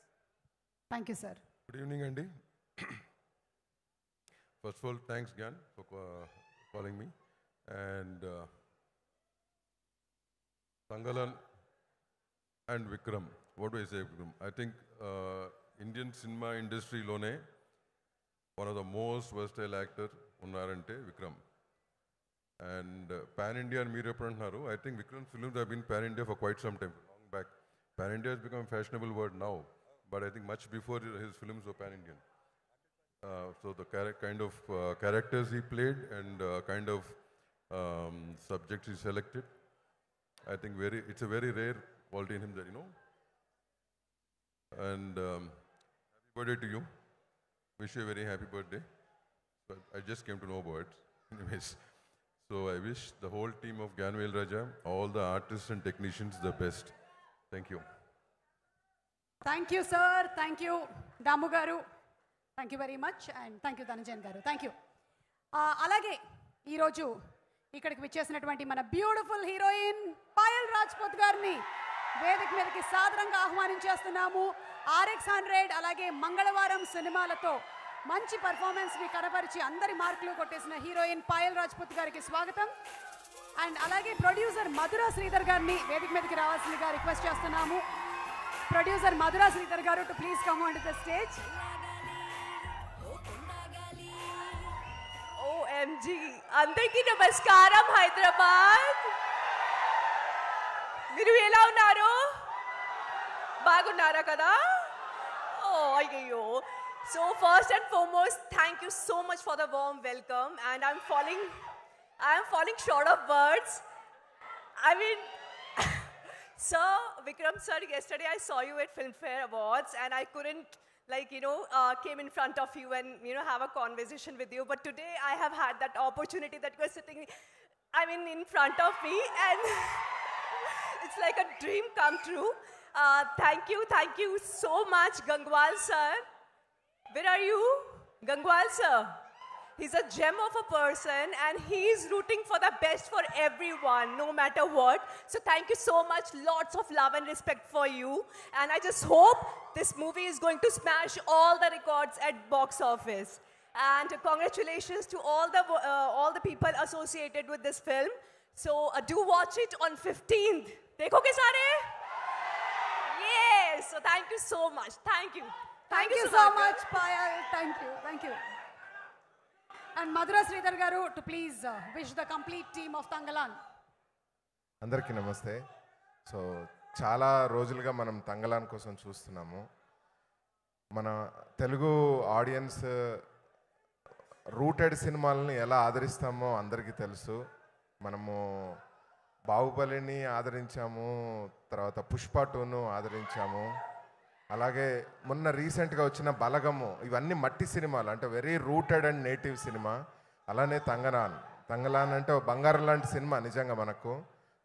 Thank you, sir. Good evening, Andy. First of all, thanks, Gyan, for calling me. And Tangalan and Vikram. What do I say, Vikram? I think Indian cinema industry lone one of the most versatile actor unnarante Vikram. And pan-India and Meera Pranharu, I think Vikram's films have been pan-India for quite some time, long back. Pan-India has become a fashionable word now, but I think much before his films were pan-Indian. So the kind of characters he played and kind of subjects he selected, I think it's a very rare quality in him that, And happy birthday to you. Wish you a very happy birthday. But I just came to know about it. Anyways. So I wish the whole team of Gyanvel Raja, all the artists and technicians, the best. Thank you. Thank you, sir. Thank you, Damu Garu. Thank you very much. And thank you, Dhananjayan Garu. Thank you. అలాగే ఈరోజు ఇక్కడికి విచ్చేసినటువంటి మన బ్యూటిఫుల్ హీరోయిన్ పాయల్ రాజ్పూత్ గారిని వేదిక మీదకి సాదరంగా ఆహ్వానించేస్తున్నాము. RX100 అలాగే మంగళవారం సినిమాలతో మంచి పర్ఫార్మెన్స్ని కనపరిచి అందరి మార్కులు కొట్టేసిన హీరోయిన్ పాయల్ రాజ్పూత్ గారికి స్వాగతం. అండ్ అలాగే ప్రొడ్యూసర్ మధురా శ్రీధర్ గారిని వేదిక మీదకి రావాల్సిందిగా రిక్వెస్ట్ చేస్తున్నాము. ప్రొడ్యూసర్ మధురా శ్రీధర్ గారు to please come on to the stage. OMG, అందరికీ నమస్కారం హైదరాబాద్. మీరు ఎలా ఉన్నారు? బాగున్నారా కదా? అయ్యో. So first and foremost, thank you so much for the warm welcome, and I am falling short of words. I mean, sir, Vikram sir, yesterday I saw you at Filmfare Awards, and I couldn't came in front of you and have a conversation with you. But today I have had that opportunity that you are sitting, in front of me, and it's like a dream come true. Thank you so much, Gangwal sir. Where are you? Gangwal sir. He's a gem of a person, and he's rooting for the best for everyone, no matter what. So thank you so much. Lots of love and respect for you. And I just hope this movie is going to smash all the records at box office. And congratulations to all the people associated with this film. So do watch it on 15th. Dekhoge sare? Yes. So thank you so much. Thank you. Thank you so much, Payal. Thank you. And Madhura Sridhar Garu to please wish the complete team of Tangalan. అందరికీ నమస్తే. సో చాలా రోజులుగా మనం తంగలాన్ కోసం చూస్తున్నాము. మన తెలుగు ఆడియన్స్ రూటెడ్ సినిమాలని ఎలా ఆదరిస్తామో అందరికీ తెలుసు. మనము బాహుబలిని ఆదరించాము, తర్వాత పుష్ప 2ను ఆదరించాము, అలాగే మొన్న రీసెంట్గా వచ్చిన బలగము, ఇవన్నీ మట్టి సినిమాలు, అంటే very rooted and native cinema. అలానే తంగలాన్ అంటే బంగారం లాంటి సినిమా నిజంగా మనకు.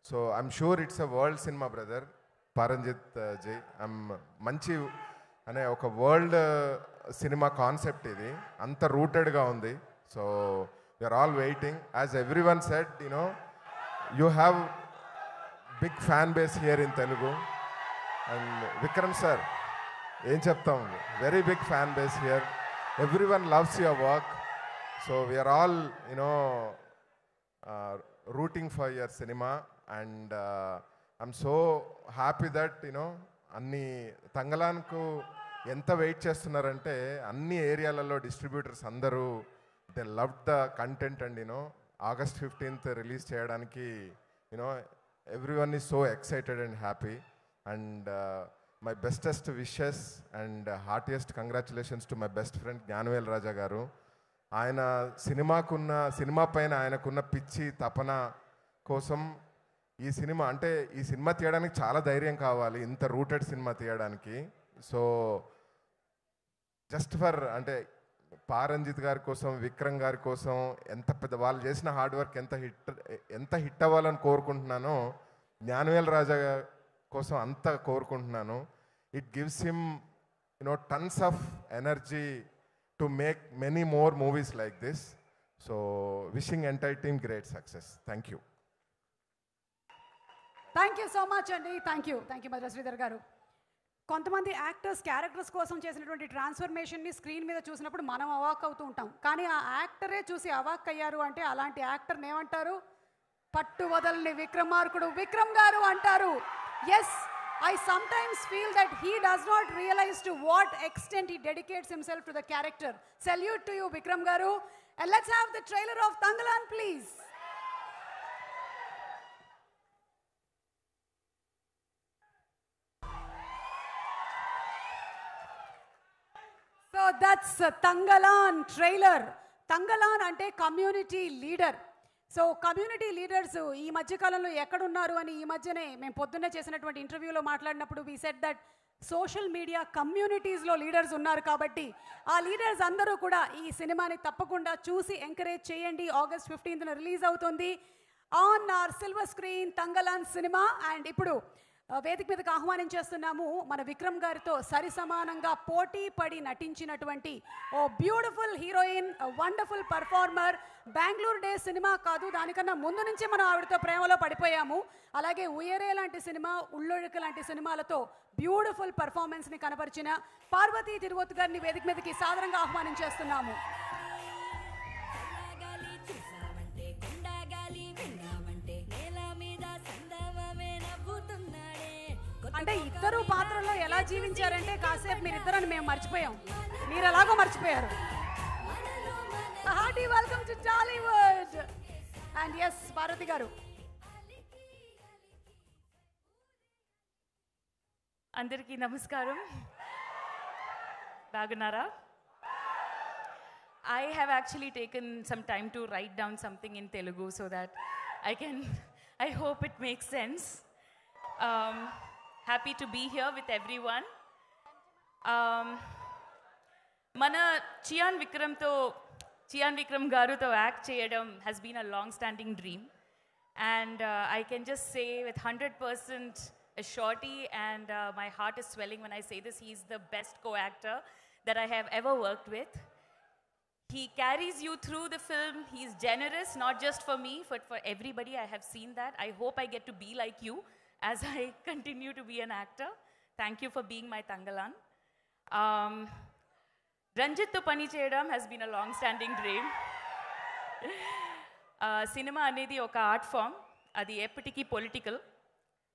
So I'm sure it's a world cinema brother Paramjit జై. మంచి అనే ఒక వరల్డ్ సినిమా కాన్సెప్ట్ ఇది, అంత రూటెడ్గా ఉంది. So we're all waiting. As every one said, you have big fan base here in Telugu. And Vikram sir, ఏం చెప్తాం, very big fan base here. Everyone loves your work. So we're all you know rooting for your cinema. And I'm so happy that you know అన్ని తంగలాన్కు ఎంత వెయిట్ చేస్తున్నారంటే అన్ని ఏరియాలలో డిస్ట్రిబ్యూటర్స్ అందరూ they love the content. And you know August 15th release చేయడానికి you know everyone is so excited and happy. And my bestest wishes and heartiest congratulations to my best friend Gnanavel Raja garu. ఆయన సినిమా పైన ఆయనకున్న పిచ్చి తపన కోసం ఈ సినిమా తీయడానికి చాలా ధైర్యం కావాలి, ఇంత రూటెడ్ సినిమా తీయడానికి. సో జస్ట్ ఫర్ అంటే పారంజిత్ గారి కోసం, విక్రమ్ గారి కోసం ఎంత పెద్ద వాళ్ళు చేసిన హార్డ్ వర్క్ ఎంత హిట్ అవ్వాలని కోరుకుంటున్నానో జ్ఞానవేల్ రాజా కోసం అంత కోరుకుంటున్నాను. It gives him you know tons of energy to make many more movies like this. So wishing entire team great success. Thank you. Thank you so much అండి. థ్యాంక్ యూ మధుర శ్రీధర్ గారు. కొంతమంది యాక్టర్స్ క్యారెక్టర్స్ కోసం చేసినటువంటి ట్రాన్స్ఫర్మేషన్ని స్క్రీన్ మీద చూసినప్పుడు మనం అవాక్ అవుతూ ఉంటాం, కానీ ఆ యాక్టరే చూసి అవాక్ అయ్యారు అంటే అలాంటి యాక్టర్ని ఏమంటారు? పట్టు వదలని విక్రమార్కుడు విక్రమ్ గారు అంటారు. Yes, I sometimes feel that he does not realize to what extent he dedicates himself to the character. Salute to you, Vikram Garu. And let's have the trailer of Tangalan, please. So that's Tangalan trailer. Tangalan ante community leader. So community leaders ఈ మధ్యకాలంలో ఎక్కడున్నారు అని ఈ మధ్యనే మేము పొద్దున్నే చేసినటువంటి ఇంటర్వ్యూలో మాట్లాడినప్పుడు we said that social media కమ్యూనిటీస్లో లీడర్స్ ఉన్నారు కాబట్టి ఆ లీడర్స్ అందరూ కూడా ఈ సినిమాని తప్పకుండా చూసి ఎంకరేజ్ చేయండి. August 15th రిలీజ్ అవుతుంది on hour silver screen Thangalaan cinema. And ఇప్పుడు వేదిక మీదకి ఆహ్వానించేస్తున్నాము మన విక్రమ్ గారితో సరి సమానంగా పోటీ పడి నటించినటువంటి ఓ beautiful heroine, wonderful performer. Bengaluru day cinema కాదు, దానికన్నా ముందు నుంచే మనం ఆవిడతో ప్రేమలో పడిపోయాము. అలాగే ఉయరే లాంటి సినిమా, ఉళ్ళొഴുక లాంటి సినిమాలతో బ్యూటిఫుల్ పర్ఫార్మెన్స్ని కనపరిచిన పార్వతీ తిరువోతు గారిని వేదిక మీదకి సాదరంగా ఆహ్వానించేస్తున్నాము. అంటే ఇద్దరు పాత్రల్లో ఎలా జీవించారంటే కాసేపు మీరిద్దరని మేము మర్చిపోయాం, మీరు ఎలాగో మర్చిపోయారు. Hearty welcome to Tollywood. And yes Parvathi గారు. అందరికీ నమస్కారం. బాగున్నారా? I have actually taken some time to write down something in Telugu so that I hope it makes sense. Happy to be here with everyone. Mana Chiyan Vikram garuto act cheyadam has been a long standing dream, and I can just say with 100% surety, and my heart is swelling when I say this, he is the best co-actor that I have ever worked with. He carries you through the film. He is generous, not just for me, but for everybody. I have seen that. I hope I get to be like you as I continue to be an actor. Thank you for being my Tangalan. Ranjit to pani cheyadam has been a long-standing dream. Cinema anedi oka art form. Adi epatiki political.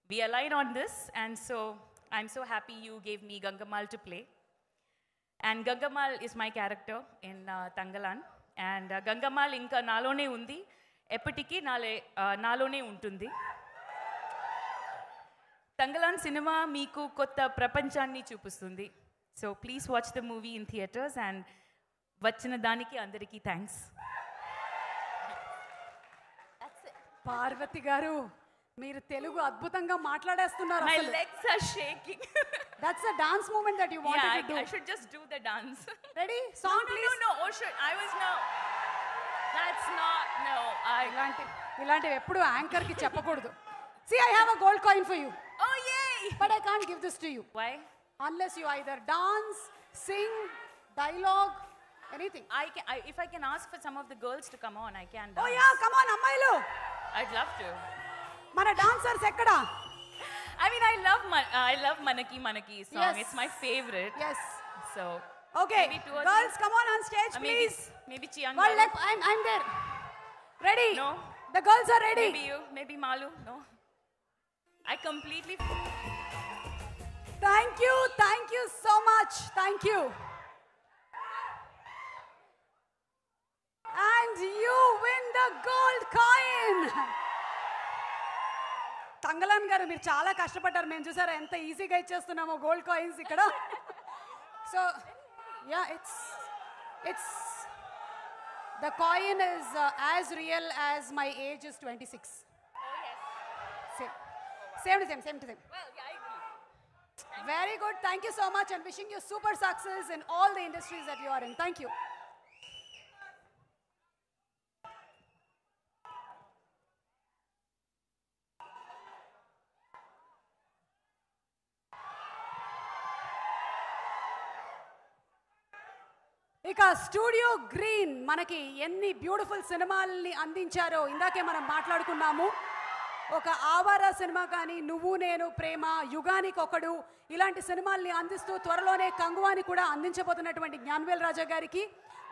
We align on this, and so I'm so happy you gave me Gangamal to play. And Gangamal is my character in Tangalan. And Gangamal inka nalone undi. Epatiki nalone untundi. Tangalan cinema meeku kotta prapanchanni chupistundi. So please watch the movie in theaters, and vachina daniki andariki thanks. Parvati గారు, మీరు తెలుగు అద్భుతంగా మాట్లాడేస్తున్నారు. My legs are shaking. That's a dance movement that you wanted to do. I should just do the dance. Ready? Song please. No. Oh shit. That's not. No. ఇలాంటివి ఎప్పుడు యాంకర్ కి చెప్పకూడదు. See, I have a gold coin for you. Oh yay! But I can't give this to you. Why? Unless you either dance, sing, dialogue, anything. If I can ask for some of the girls to come on, I can dance. Oh yeah, come on, అమ్మాయిలు. I'd love to. మన డాన్సర్స్ ఎక్కడ? I mean, I love Manaki Manaki song. Yes. It's my favorite. Yes. So. Okay, maybe 2 or girls, 3. come on stage, please. Maybe Chiang. Well, I'm there. Ready? No. The girls are ready. Maybe you. Maybe Malu. No. I completely. Thank you so much. Thank you. And you win the gold coin. Thangalaan గారు మీరు చాలా కష్టపడ్డారు. మేము చూసారా ఎంత ఈజీగా ఇచ్చేస్తున్నామో గోల్డ్ కాయిన్స్ ఇక్కడ. So yeah it's the coin is as real as my age is 26. Oh yes. Same to them. Well, yeah, I agree. Very good. Thank you so much and wishing you super success in all the industries that you are in. Thank you. ఇక స్టూడియో గ్రీన్ మనకి ఎన్ని బ్యూటిఫుల్ సినిమాల్ని అందించారో ఇందాకే మనం మాట్లాడుకున్నాము. ఒక ఆవారా సినిమా కానీ, నువ్వు నేను ప్రేమ, యుగానికి ఒకడు ఇలాంటి సినిమాల్ని అందిస్తూ త్వరలోనే కంగువాని కూడా అందించబోతున్నటువంటి జ్ఞానవేల్ రాజా గారికి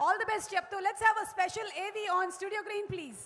ఆల్ ది బెస్ట్ చెప్తూ లెట్స్ హ్యావ్ అ స్పెషల్ ఏవి ఆన్ స్టూడియో గ్రీన్ ప్లీజ్.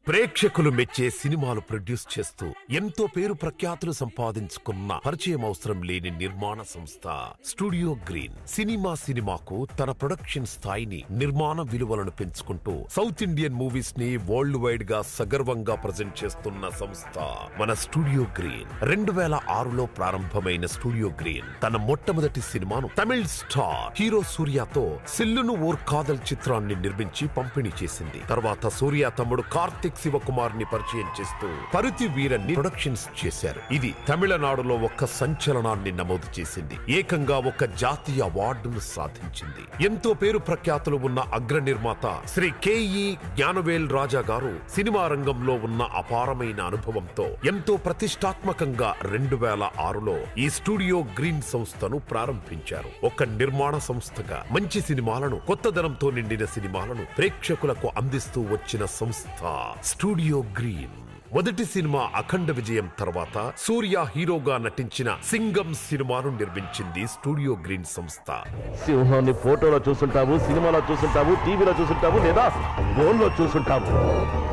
ప్రేక్షకులు మెచ్చే సినిమాలు ప్రొడ్యూస్ చేస్తూ ఎంతో పేరు ప్రఖ్యాతులు సంపాదించుకున్న పరిచయం అవసరం లేని నిర్మాణ సంస్థ స్టూడియో గ్రీన్. సినిమాకు తన ప్రొడక్షన్ స్థాయిని, నిర్మాణ విలువలను పెంచుకుంటూ సౌత్ ఇండియన్ మూవీస్ ని వరల్డ్ వైడ్ గా సగర్వంగా ప్రజెంట్ చేస్తున్న సంస్థ మన స్టూడియో గ్రీన్. 2006లో ప్రారంభమైన స్టూడియో గ్రీన్ తన మొట్టమొదటి సినిమాను Tamil star hero సూర్యతో సిల్లును or Kadhal చిత్రాన్ని నిర్మించి పంపిణీ చేసింది. తర్వాత సూర్య తమ్ముడు కార్తిక్ శివకుమార్ ని పరిచయం చేస్తూ పరుతి వీరన్ని ప్రొడక్షన్స్ చేశారు. ఇది తమిళనాడులో ఒక సంచలనాన్ని నమోదు చేసింది. ఏకంగా ఒక జాతీయ అవార్డును సాధించింది. ఎంతో పేరు ప్రఖ్యాతులు ఉన్న అగ్ర నిర్మాత శ్రీ కెఈ జ్ఞానవేల్ రాజా గారు సినిమా రంగంలో ఉన్న అపారమైన అనుభవంతో ఎంతో ప్రతిష్టాత్మకంగా 2006లో ఈ స్టూడియో గ్రీన్ సంస్థను ప్రారంభించారు. ఒక నిర్మాణ సంస్థగా మంచి సినిమాలను, కొత్తదనంతో నిండిన సినిమాలను ప్రేక్షకులకు అందిస్తూ వచ్చిన సంస్థ స్టూడియో గ్రీన్. మొదటి సినిమా అఖండ విజయం తర్వాత సూర్య హీరోగా నటించిన సింగం సినిమాను నిర్మించింది స్టూడియో గ్రీన్ సంస్థ. సింహాన్ని ఫోటోలో చూసుంటావు, సినిమాలో చూసుంటావు, టీవీలో చూసుంటావు, లేదా ఫోన్లో చూసుంటావు.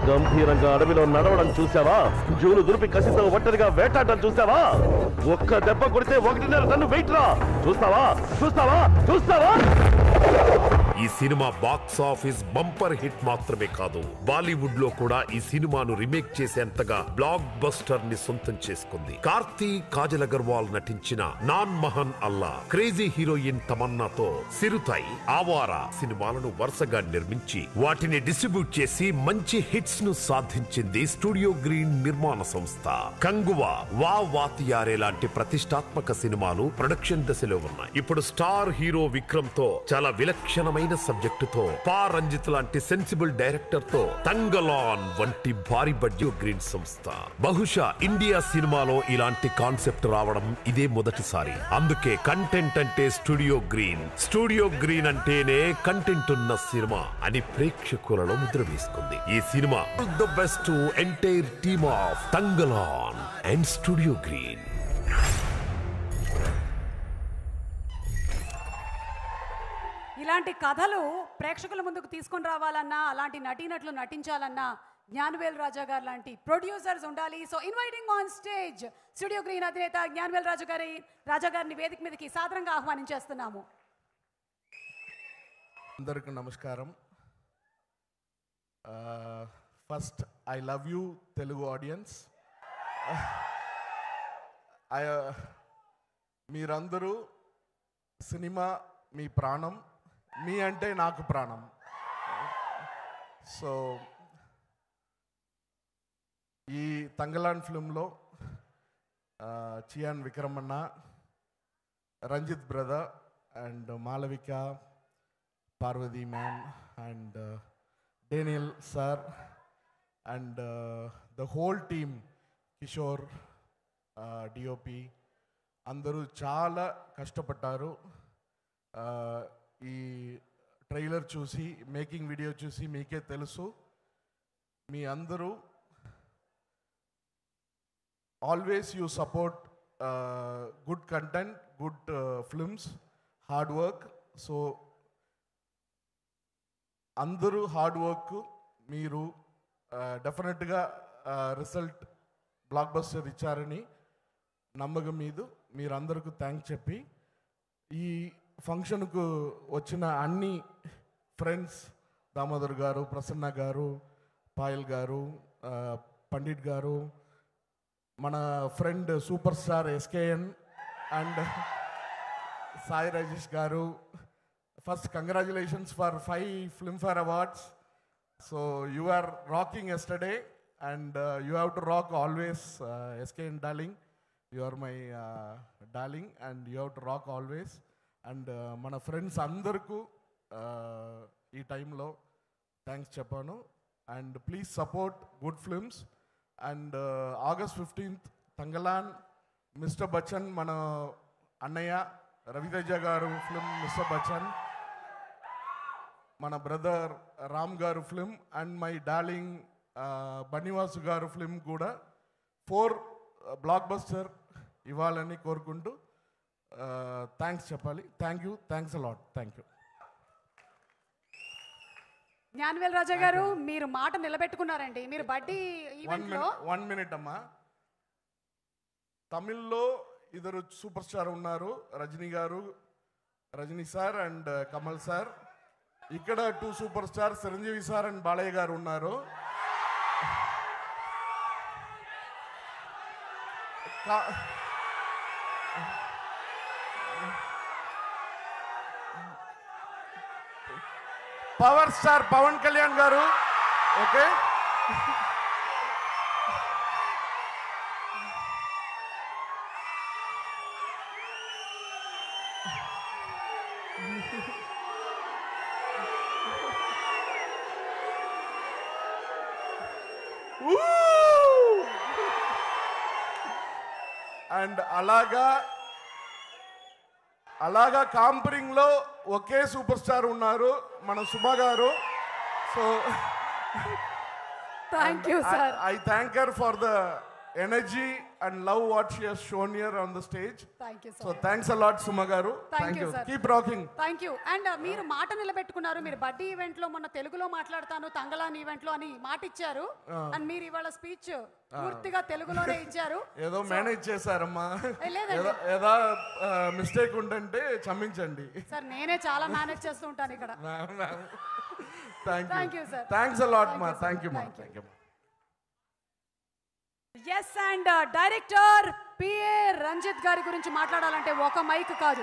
గంభీరంగా అడవిలో నడవడం చూసావా? జూలు దులిపి కసితో ఒంటరిగా వేటాడడం చూసావా? ఒక్క దెబ్బ కొడితే 1.5 టన్ను వెయిట్ రా. చూస్తావా? ఈ cinema box office bumper hit మాత్రమే కాదు, బాలీవుడ్ లో కూడా ఈ సినిమాను రీమేక్ చేసేంతగా బ్లాక్ బస్టర్ ని సొంతం చేసుకుంది. కార్తీ, కాజల్ అగర్వాల్ నటించిన నాన్ మహన్ అల్లా, క్రేజీ హీరోయిన్ తమన్నాతో సిరుతాయి, ఆవారా సినిమాలను వరుసగా నిర్మించి వాటిని డిస్ట్రిబ్యూట్ చేసి మంచి హిట్స్ ను సాధించింది స్టూడియో గ్రీన్ నిర్మాణ సంస్థ. కంగువా, వా వాతియారే లాంటి ప్రతిష్టాత్మక సినిమాలు ప్రొడక్షన్ దశలో ఉన్నాయి. ఇప్పుడు స్టార్ హీరో విక్రమ్ తో చాలా విలక్షణమైన సబ్జెక్టుతో, పా రంజిత్ లాంటి సెన్సిబుల్ డైరెక్టర్ తో తంగలాన్ వంటి భారీ బడ్జెట్ గ్రీన్ సంస్థ. బహుశా ఇండియా సినిమాలో ఇలాంటి కాన్సెప్ట్ రావడం ఇదే మొదటిసారి. అందుకే కంటెంట్ అంటే స్టూడియో గ్రీన్ అంటేనే కంటెంట్ ఉన్న సినిమా అని ప్రేక్షకులలో ముద్ర వేసుకుంది. ఈ cinema the best entire team of Thangalaan and Studio green. ఇలాంటి కథలు ప్రేక్షకుల ముందుకు తీసుకొని రావాలన్నా, అలాంటి నటీనటులు నటించాలన్నా జ్ఞానవేల్ రాజా గారు లాంటి ప్రొడ్యూసర్స్ ఉండాలి. So inviting on stage studio green అధినేత జ్ఞానవేల్ రాజా గారిని వేదిక మీదకి సాదరంగా ఆహ్వానించేస్తున్నాము. అందరికీ నమస్కారం. First I love you Telugu audience. మీరందరూ సినిమా మీ ప్రాణం, మీ అంటే నాకు ప్రాణం. సో ఈ తంగలాన్ ఫిల్మ్లో చియాన్ విక్రమ్ అన్న, Ranjith brother and Malavika, Parvathi ma'am and Daniel sir and the whole team, Kishore DOP అందరూ చాలా కష్టపడ్డారు. ఈ ట్రైలర్ చూసి, మేకింగ్ వీడియో చూసి మీకే తెలుసు. మీ అందరూ always you support good content, good films, hard work. So అందరూ హార్డ్ వర్క్ మీరు డెఫినెట్గా రిజల్ట్ బ్లాక్ బస్టర్ ఇచ్చారని నమ్మకం మీద మీరందరికీ థ్యాంక్స్ చెప్పి ఈ ఫంక్షన్కు వచ్చిన అన్ని ఫ్రెండ్స్ దామోదర్ గారు, ప్రసన్న గారు, పాయల్ గారు, పండిట్ గారు, మన friend super star SKN and Sai Rajesh garu, first congratulations for 5 Filmfare Awards. So you are rocking yesterday and you have to rock always, SKN darling. You are my darling and you have to rock always. And మన ఫ్రెండ్స్ అందరికీ ఈ టైంలో థ్యాంక్స్ చెప్పాను. And please support good films. And August 15th Thangalaan, mister Bachchan, మన అన్నయ్య రవితేజ గారు ఫిల్మ్ మిస్టర్ బచ్చన్, మన బ్రదర్ రామ్ గారు film and my darling Bunny Vasu గారు ఫిల్మ్ కూడా 4 బ్లాక్ బస్టర్ ఇవ్వాలని కోరుకుంటూ థ్యాంక్స్ చెప్పాలి. Thanks a lot. Thank you. Gnanavel Raja garu, మీరు మాట నిలబెట్టుకున్నారండి. మీరు బడ్డీ ఈవెంట్లో 1 minute అమ్మా. తమిళ్లో ఇద్దరు సూపర్ స్టార్ ఉన్నారు, Rajini sir and Kamal sir. ఇక్కడ 2 super star Chiranjeevi sir and Balayya గారు ఉన్నారు. పవర్ స్టార్ పవన్ కళ్యాణ్ గారు. ఓకే, అండ్ అలాగా కాంపరింగ్ లో ఒకే సూపర్ స్టార్ ఉన్నారు, మన Suma garu. So thank you sir. I thank her for the energy and love what she has shown here on the stage. Thank you so thanks a lot Suma garu. Thank you. Keep rocking. Thank you. And మీరు మాట నిలబెట్టుకున్నారు. మీరు బడ్డీ ఈవెంట్ లో మొన్న తెలుగులో మాట్లాడతాను, తంగలాన్ ఈవెంట్ లో అని మాట ఇచ్చారు. అండ్ మీరు ఇవాళ స్పీచ్ పూర్తిగా తెలుగులోనే ఇచ్చారు. ఏదో మేనేజ్ చేశారమ్మా, ఏదో మిస్టేక్ ఉంటే క్షమించండి సార్. నేనే చాలా మేనేజ్ చేస్తూ ఉంటాను ఇక్కడ. Thank you sir. Thanks a lot మా. థ్యాంక్ యూ మా. Thank you. Yes, and director Pa Ranjith గారి గురించి మాట్లాడాలంటే ఒక మైక్ కాదు,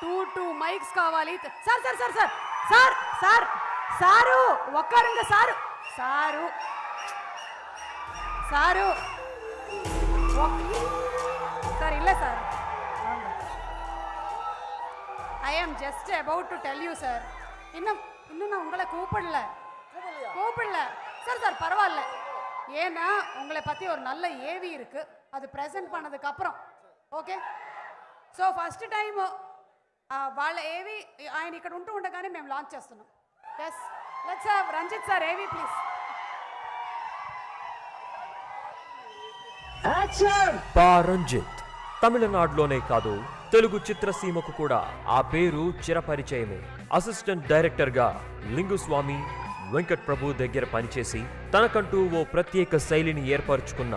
2 మైక్స్ కావాలి. Sir sir sir sir sir sir sir ఒక్కరింగ సారు సారు సారు సార్ இல்ல sir. I am just about to tell you sir. இன்னும் நான் உங்களை கூப்பிடல சார். சார் பரவாயில்ல, ஏன்னா உங்களை பற்றி ஒரு நல்ல ஏவி இருக்கு, அது ப்ரெசென்ட் பண்ணதுக்கு அப்புறம். ఓకే, సో ఫస్ట్ టైం వాళ్ళ ఏవి ఆయన ఇక్కడ ఉండగానే మేము లాంచ్ చేస్తున్నాం. Yes, let's have Ranjith sir AV please. Pa Ranjith తమిళనాడులోనే కాదు, తెలుగు చిత్రసీమకు కూడా ఆ పేరు చిరపరిచయమే. అసిస్టెంట్ డైరెక్టర్గా లింగుస్వామి, వెంకట్ ప్రభు దగ్గర పనిచేసి తనకంటూ ఓ ప్రత్యేక శైలిని ఏర్పరచుకున్న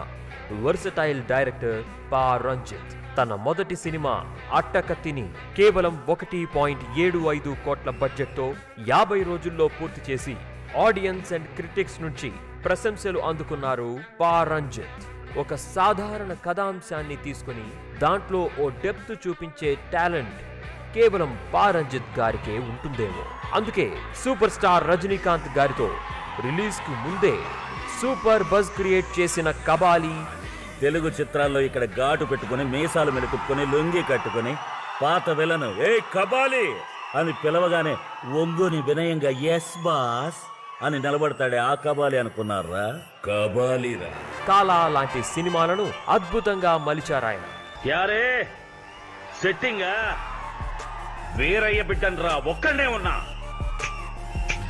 వర్సటైల్ డైరెక్టర్ పా రంజిత్ తన మొదటి సినిమా అట్టకత్తిని కేవలం 1.75 కోట్ల బడ్జెట్తో 50 రోజుల్లో పూర్తి చేసి ఆడియన్స్ అండ్ క్రిటిక్స్ నుంచి ప్రశంసలు అందుకున్నారు పా రంజిత్. ఒక సాధారణ కథాంశాన్ని తీసుకుని దాంట్లో ఓ డెప్త్ చూపించే టాలెంట్ కేవలం పా రంజిత్ గారికే ఉంటుందేమో. అందుకే సూపర్ స్టార్ రజనీకాంత్ గారితో రిలీజ్ కు ముందే సూపర్ బజ్ క్రియేట్ చేసిన కబాలి తెలుగు చిత్రాల్లో ఇక్కడ ఘాటు పెట్టుకుని మీసాలు మెలుకుని లొంగి కట్టుకుని పాత విలను ఏ కబాలి అని పిలవగానే ఒంగుని వినయంగా ఎస్ బాస్ అని నిలబడతాడే ఆ కబాలి అనుకున్నారా? కబాలిరా. కాలా లాంటి సినిమాలను అద్భుతంగా మలిచారాయన. యారే సెట్టింగా వీరయ్య బిడ్డన్రా, ఒక్కడే ఉన్నా,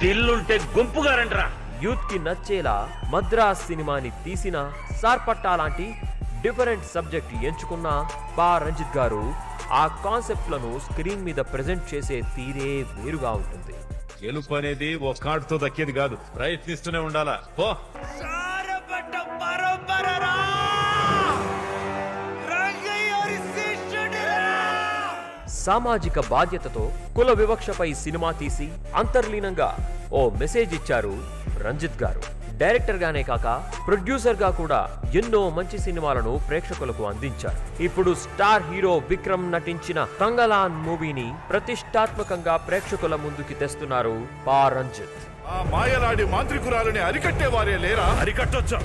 దిల్లుంటే గుంపుగా రండ్రా. యూత్ కి నచ్చేలా మద్రాస్ సినిమాని తీసిన సార్పట్టా లాంటి డిఫరెంట్ సబ్జెక్ట్ ఎంచుకున్నా రంజిత్ గారు ఆ కాన్సెప్ట్లను స్క్రీన్ మీద ప్రెజెంట్ చేసే తీరే వేరుగా ఉంటుంది. గెలుపు అనేది ఓ కార్డుతో దక్కేది కాదు, ప్రయత్నిస్తూనే ఉండాలా. పో సామాజిక బాధ్యతతో కుల వివక్షపై సినిమా తీసి అంతర్లీనంగా ఓ మెసేజ్ ఇచ్చారు రంజిత్ గారు. డైరెక్టర్ గానే కాక ప్రొడ్యూసర్ గా కూడా ఎన్నో మంచి సినిమాలను ప్రేక్షకులకు అందించారు. ఇప్పుడు స్టార్ హీరో విక్రమ్ నటించిన తంగలాన్ మూవీని ప్రతిష్టాత్మకంగా ప్రేక్షకుల ముందుకి తెస్తున్నారు రంజిత్. ఆ మాయలాడి మాంత్రికురాలని అరికట్టేవారే లేరా? అరికట్టొచ్చా?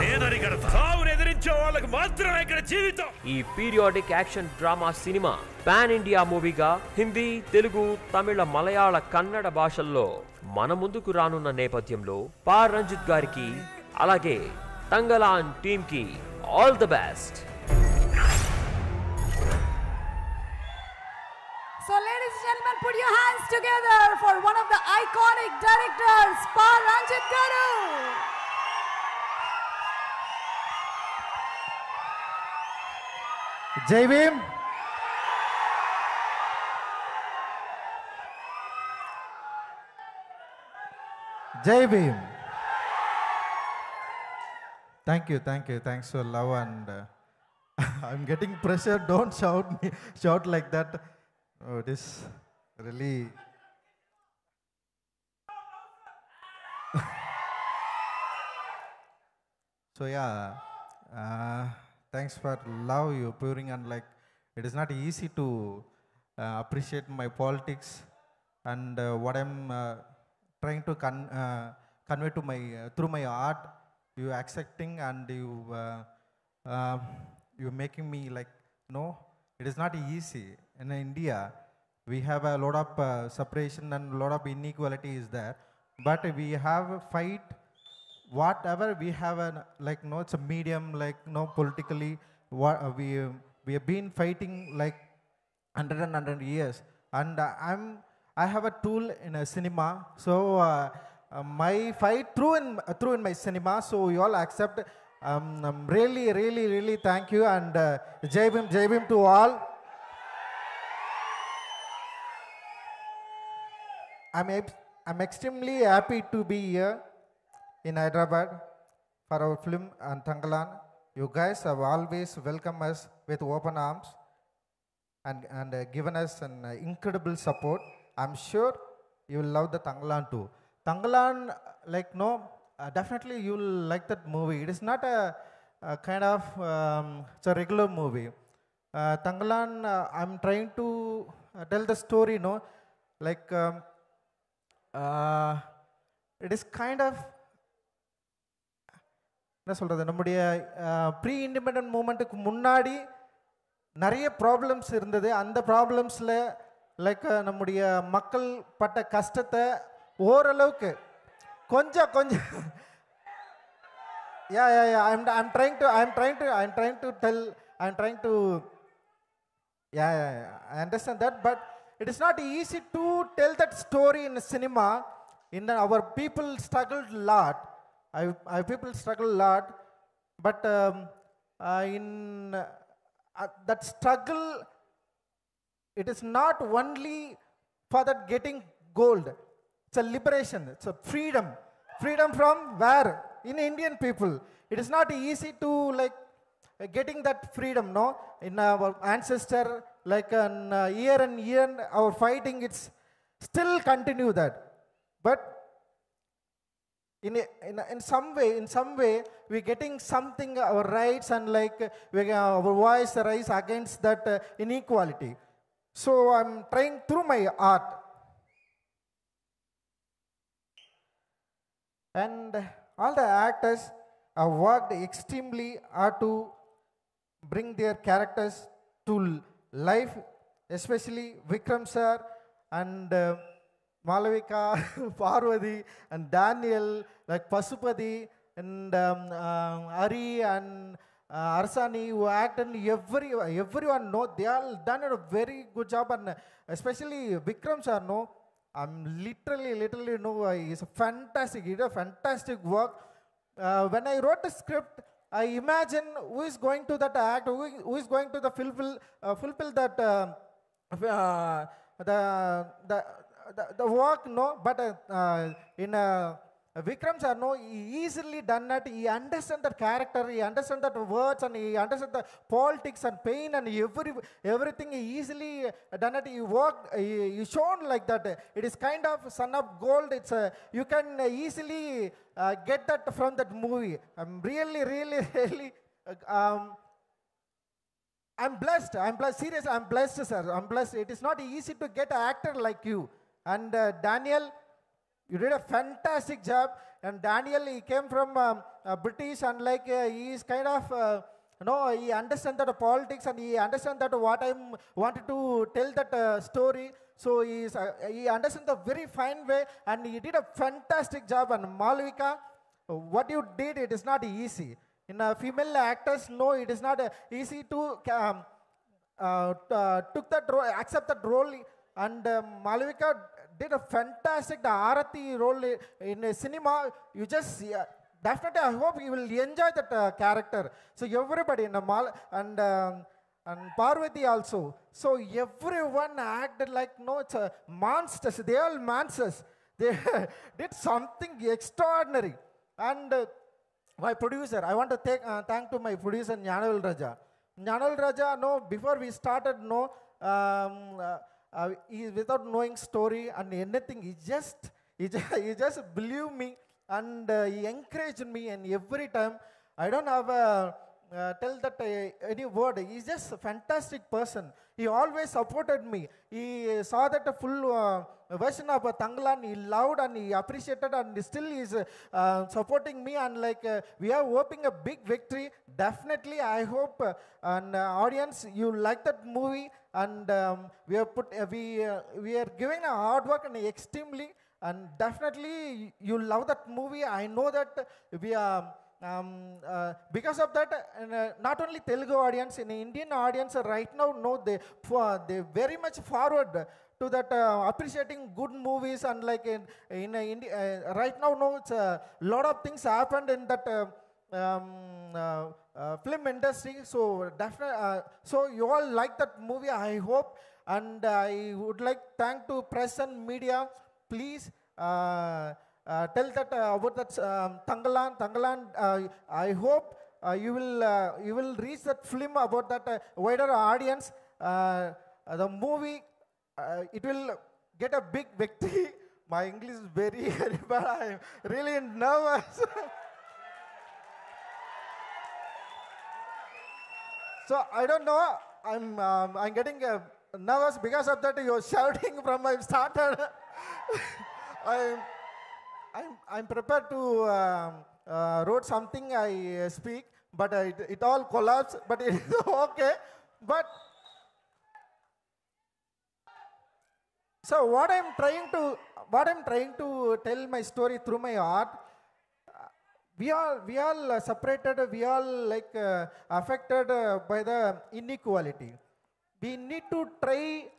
నేను అరికడతా. సావును ఎదిరించే వాళ్ళకి మాత్రమే ఇక్కడ జీవితం. ఈ periodic action drama cinema pan India మూవీగా హిందీ, తెలుగు, తమిళ, మలయాళ, కన్నడ భాషల్లో మన ముందుకు రానున్న నేపథ్యంలో రంజిత్ గారికి అలాగే తంగలాన్ టీమ్ కి all the best. So ladies and gentlemen, put your hands together for one of the iconic directors, Ranjit Garu. Jai Bhim. Jai Bhim. Thank you. Thanks for love and I'm getting pressure. Don't shout like that. Oh, it is really. So yeah, thanks for love you pouring, and like it is not easy to appreciate my politics and what I'm trying to convey to my through my art. You accepting and you making me like it is not easy. In India, we have a lot of separation and a lot of inequality is there, but we have a fight. Whatever we have, it's a medium, politically. We have been fighting like 100 years, and I have a tool in a cinema, so my fight through in my cinema. So you all accept. Really thank you, and Jai Bhim to all. I'm extremely happy to be here in Hyderabad for our film and Tangalan. You guys have always welcomed us with open arms and given us an incredible support. I'm sure you will love the Tangalan too. Tangalan, definitely you will like that movie. It is not a kind of it's a regular movie. Tangalan, I'm trying to tell the story, it is kind of என்ன சொல்கிறது, நம்முடைய ப்ரீ இண்டிபெண்டன்ட் மூமெண்ட்டுக்கு முன்னாடி நிறைய ப்ராப்ளம்ஸ் இருந்தது. அந்த ப்ராப்ளம்ஸில் நம்முடைய மக்கள் பட்ட கஷ்டத்தை ஓரளவுக்கு கொஞ்சம் I'm trying to I understand that, but it is not easy to tell that story in cinema. Our people struggled a lot. Our people struggle a lot, but in that struggle, it is not only for that getting gold. It's a liberation. It's a freedom. Freedom from where? In Indian people. It is not easy to getting that freedom. No, in our ancestor, year and year, our fighting. It's still continue that, but. In some way, we're getting something, our rights, and our voice rise against that inequality. So I'm trying through my art. And all the actors have worked extremely hard to bring their characters to life, especially Vikram sir and Malavika, Parvati, and Daniel, Pasupati, and Ari, and Arsani, who act, and everyone know they all done a very good job, and especially Vikram sir, I'm literally know he's a fantastic, he did a fantastic work. When I wrote the script, I imagine who is going to that act, who is going to the fulfill that the work, no. But in Vikram sir, no, he easily done that. He understand that character, he understand that words, and he understand the politics and pain and everything. He easily done it. He worked. He shown like that. It is kind of Son of Gold. It's you can easily get that from that movie. I'm really. I'm blessed. Seriously, I'm blessed, sir. I'm blessed. It is not easy to get an actor like you. And Daniel, you did a fantastic job. And Daniel, he came from British, and like he is kind of, he understands that politics, and he understands that what I wanted to tell that story. So he understands the very fine way, and he did a fantastic job. And Malavika, what you did, it is not easy. In female actors, no, it is not easy to took that role, accept that role. And Malavika did a fantastic Arati role in a cinema. You just definitely, I hope you will enjoy that character. So everybody in the and Parvati also. So everyone acted like, no, it's a monsters. They all monsters. They did something extraordinary. And my producer, I want to thank to my producer Gnanavel Raja. Gnanavel Raja, no, before we started, no, he without knowing story and anything, he just believed me, and he encouraged me, and every time I don't have a tell that any word. He's just a fantastic person. He always supported me. He saw that the full version of Tangalan. He loved and he appreciated, and still is supporting me. And like we are hoping a big victory. Definitely, I hope and audience you like that movie. And we are giving a hard work and extremely, and definitely you love that movie. I know that we are. Because of that, not only Telugu audience, in Indian audience right now, no, they very much forward to that appreciating good movies, and like in India right now, no, it's a lot of things happened in that film industry. So definitely, so you all like that movie, I hope, and I would like thank to press and media, please. Tell that about that Tangalan. I hope you will reach that film about that wider audience. The movie it will get a big victory. My English is very very bad. I'm really nervous. So I don't know. I'm getting nervous because of that. You're shouting from my started. I'm prepared to wrote something I speak, but it all collapsed. But it is okay. But so what I'm trying to tell my story through my art. We all separated. We all like affected by the inequality. We need to try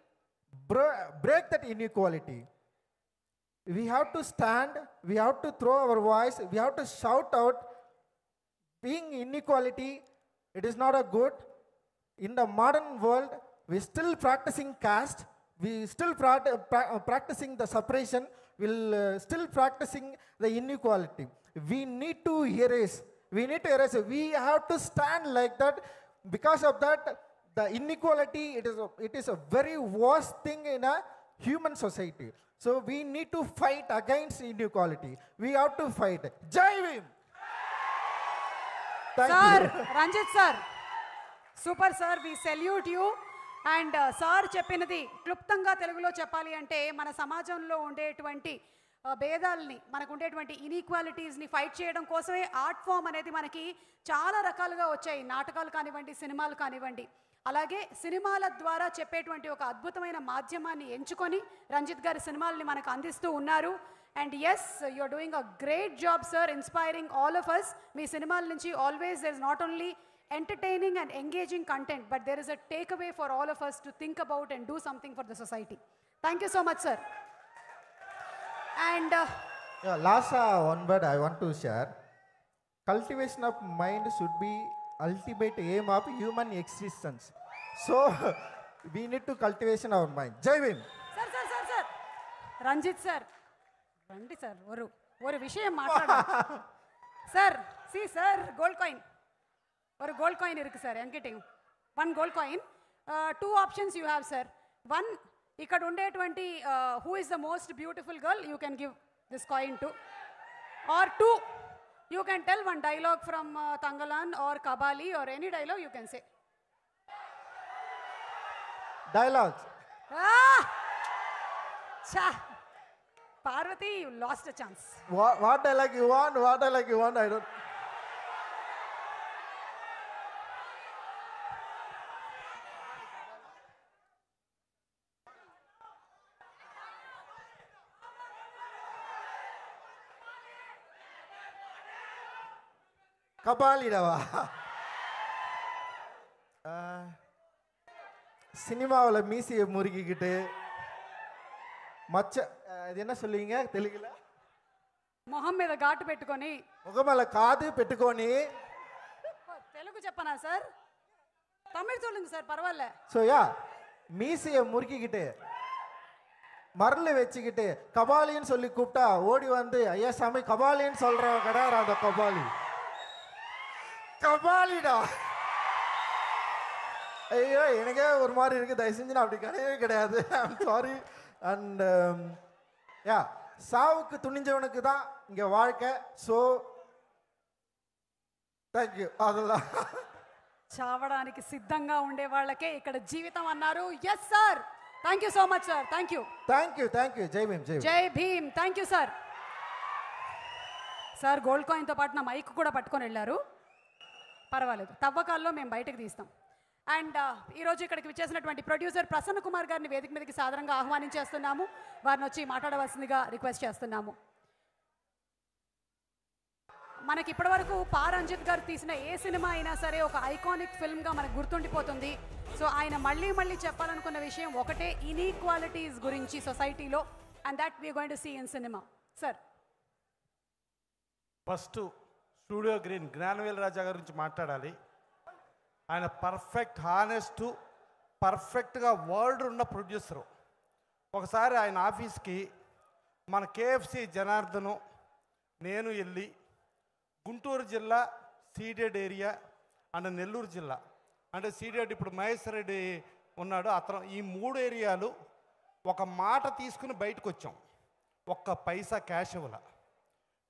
break that inequality. We have to stand, we have to throw our voice, we have to shout out. Being inequality, it is not a good. In the modern world, we still practicing caste, we still practicing the separation, we'll still practicing the inequality. We need to erase. We have to stand like that. Because of that, the inequality, it is a very worst thing in a human society. So we need to fight against inequality. We have to fight. Jai Bhim! Sir, Ranjit sir, super sir, we salute you. And sir చెప్పినది క్లుప్తంగా తెలుగులో చెప్పాలి అంటే మన సమాజంలో ఉండేటువంటి భేదాలని, మనకు ఉండేటువంటి ఇన్ఈక్వాలిటీస్ని ఫైట్ చేయడం కోసమే ఆర్ట్ ఫామ్ అనేది మనకి చాలా రకాలుగా వచ్చాయి. నాటకాలు కానివ్వండి, సినిమాలు కానివ్వండి. అలాగే సినిమాల ద్వారా చెప్పేటువంటి ఒక అద్భుతమైన మాధ్యమాన్ని ఎంచుకొని రంజిత్ గారి సినిమాలని మనకు అందిస్తూ ఉన్నారు. And yes, you are doing a great job sir, inspiring all of us. మీ సినిమాల నుంచి always there is not only entertaining and engaging content, but there is a takeaway for all of us to think about and do something for the society. Thank you so much, sir. And last one word I want to share. cultivation of mind should be ultimate aim of human existence. So we need to cultivation our mind. Jai Bhim. Sir Ranjith sir రండి సార్ ஒரு விஷயம் మాట్లాడాలి సార్ సార్ గోల్డ్ కాయిన్ ஒரு గోల్డ్ కాయిన్ ఇருக்கு సార్ ఎంకెటింగ్ 1 gold coin 2 options you have sir 1 ఇక్కడ ఉండేటువంటి who is the most beautiful girl you can give this coin to or 2 you can tell one dialogue from Tangalan or Kabali or any dialogue you can say. Dialogues. Cha. Parvati, you lost a chance. What dialogue you want? What dialogue you want? I don't. கபாலிடவா சினிமாவில் மீசியை முறுக்கிக்கிட்டு மச்ச இது என்ன சொல்லுவீங்க தெலுங்குல మొహం మీద ఘాటు పెట్టుకొని ముఖమల కాదు పెట్టుకొని తెలుగు చెప్పనా సార్ தமிழ் சொல்லுங்க சார் பரவாயில்ல ஸோ யா மீசையை முறுக்கிக்கிட்டு மரல் வச்சுக்கிட்டு கபாலின்னு சொல்லி கூப்பிட்டா ஓடி வந்து ஐயா சாமி கபாலின்னு சொல்கிறவன் கிடையாது அந்த கபாலி கபாலிடா ஐயோ எனக்கே ஒரு மாதிரி இருக்குது தயவு செஞ்சு நான் அப்படி கிடையவே கிடையாது ஐம் சாரி அண்ட் யா சாவுக்கு துணிஞ்சவனுக்கு தான் இங்கே வாழ்க்கை ஸோ థ్యాంక్ యూ அதுதான் చావడానికి సిద్ధంగా ఉండే వాళ్ళకే ఇక్కడ జీవితం అన్నారు yes sir thank you so much sir thank you Jai Bhim Jai Bhim thank you sir sir gold కాయిన్తో పాటు నా మైక్ కూడా పట్టుకొని వెళ్ళారు పర్వాలేదు తవ్వకాల్లో మేము బయటకు తీస్తాం అండ్ ఈరోజు ఇక్కడికి విచ్చేసినటువంటి ప్రొడ్యూసర్ ప్రసన్న కుమార్ గారిని వేదిక మీదకి సాదరంగా ఆహ్వానించేస్తున్నాము వారిని వచ్చి మాట్లాడవలసిందిగా రిక్వెస్ట్ చేస్తున్నాము మనకి ఇప్పటివరకు పా రంజిత్ గారు తీసిన ఏ సినిమా అయినా సరే ఒక ఐకానిక్ ఫిల్మ్గా మనకు గుర్తుండిపోతుంది సో ఆయన మళ్ళీ మళ్ళీ చెప్పాలనుకున్న విషయం ఒకటే ఇన్ఈక్వాలిటీస్ గురించి సొసైటీలో and that we're going to see in cinema sir first studio green Gnanavel Raja గారి గురించి మాట్లాడాలి ఆయన పర్ఫెక్ట్ హానెస్ట్ పర్ఫెక్ట్గా వర్డ్ ఉన్న ప్రొడ్యూసరు ఒకసారి ఆయన ఆఫీస్కి మన కేఎఫ్సి జనార్దను నేను వెళ్ళి గుంటూరు జిల్లా సీడెడ్ ఏరియా అండ్ నెల్లూరు జిల్లా అంటే సీడెడ్ ఇప్పుడు మహేశ్వర్ రెడ్డి ఉన్నాడు అతను ఈ 3 ఏరియాలు ఒక మాట తీసుకుని బయటకు వచ్చాం ఒక్క పైసా క్యాష్ ఇవ్వాల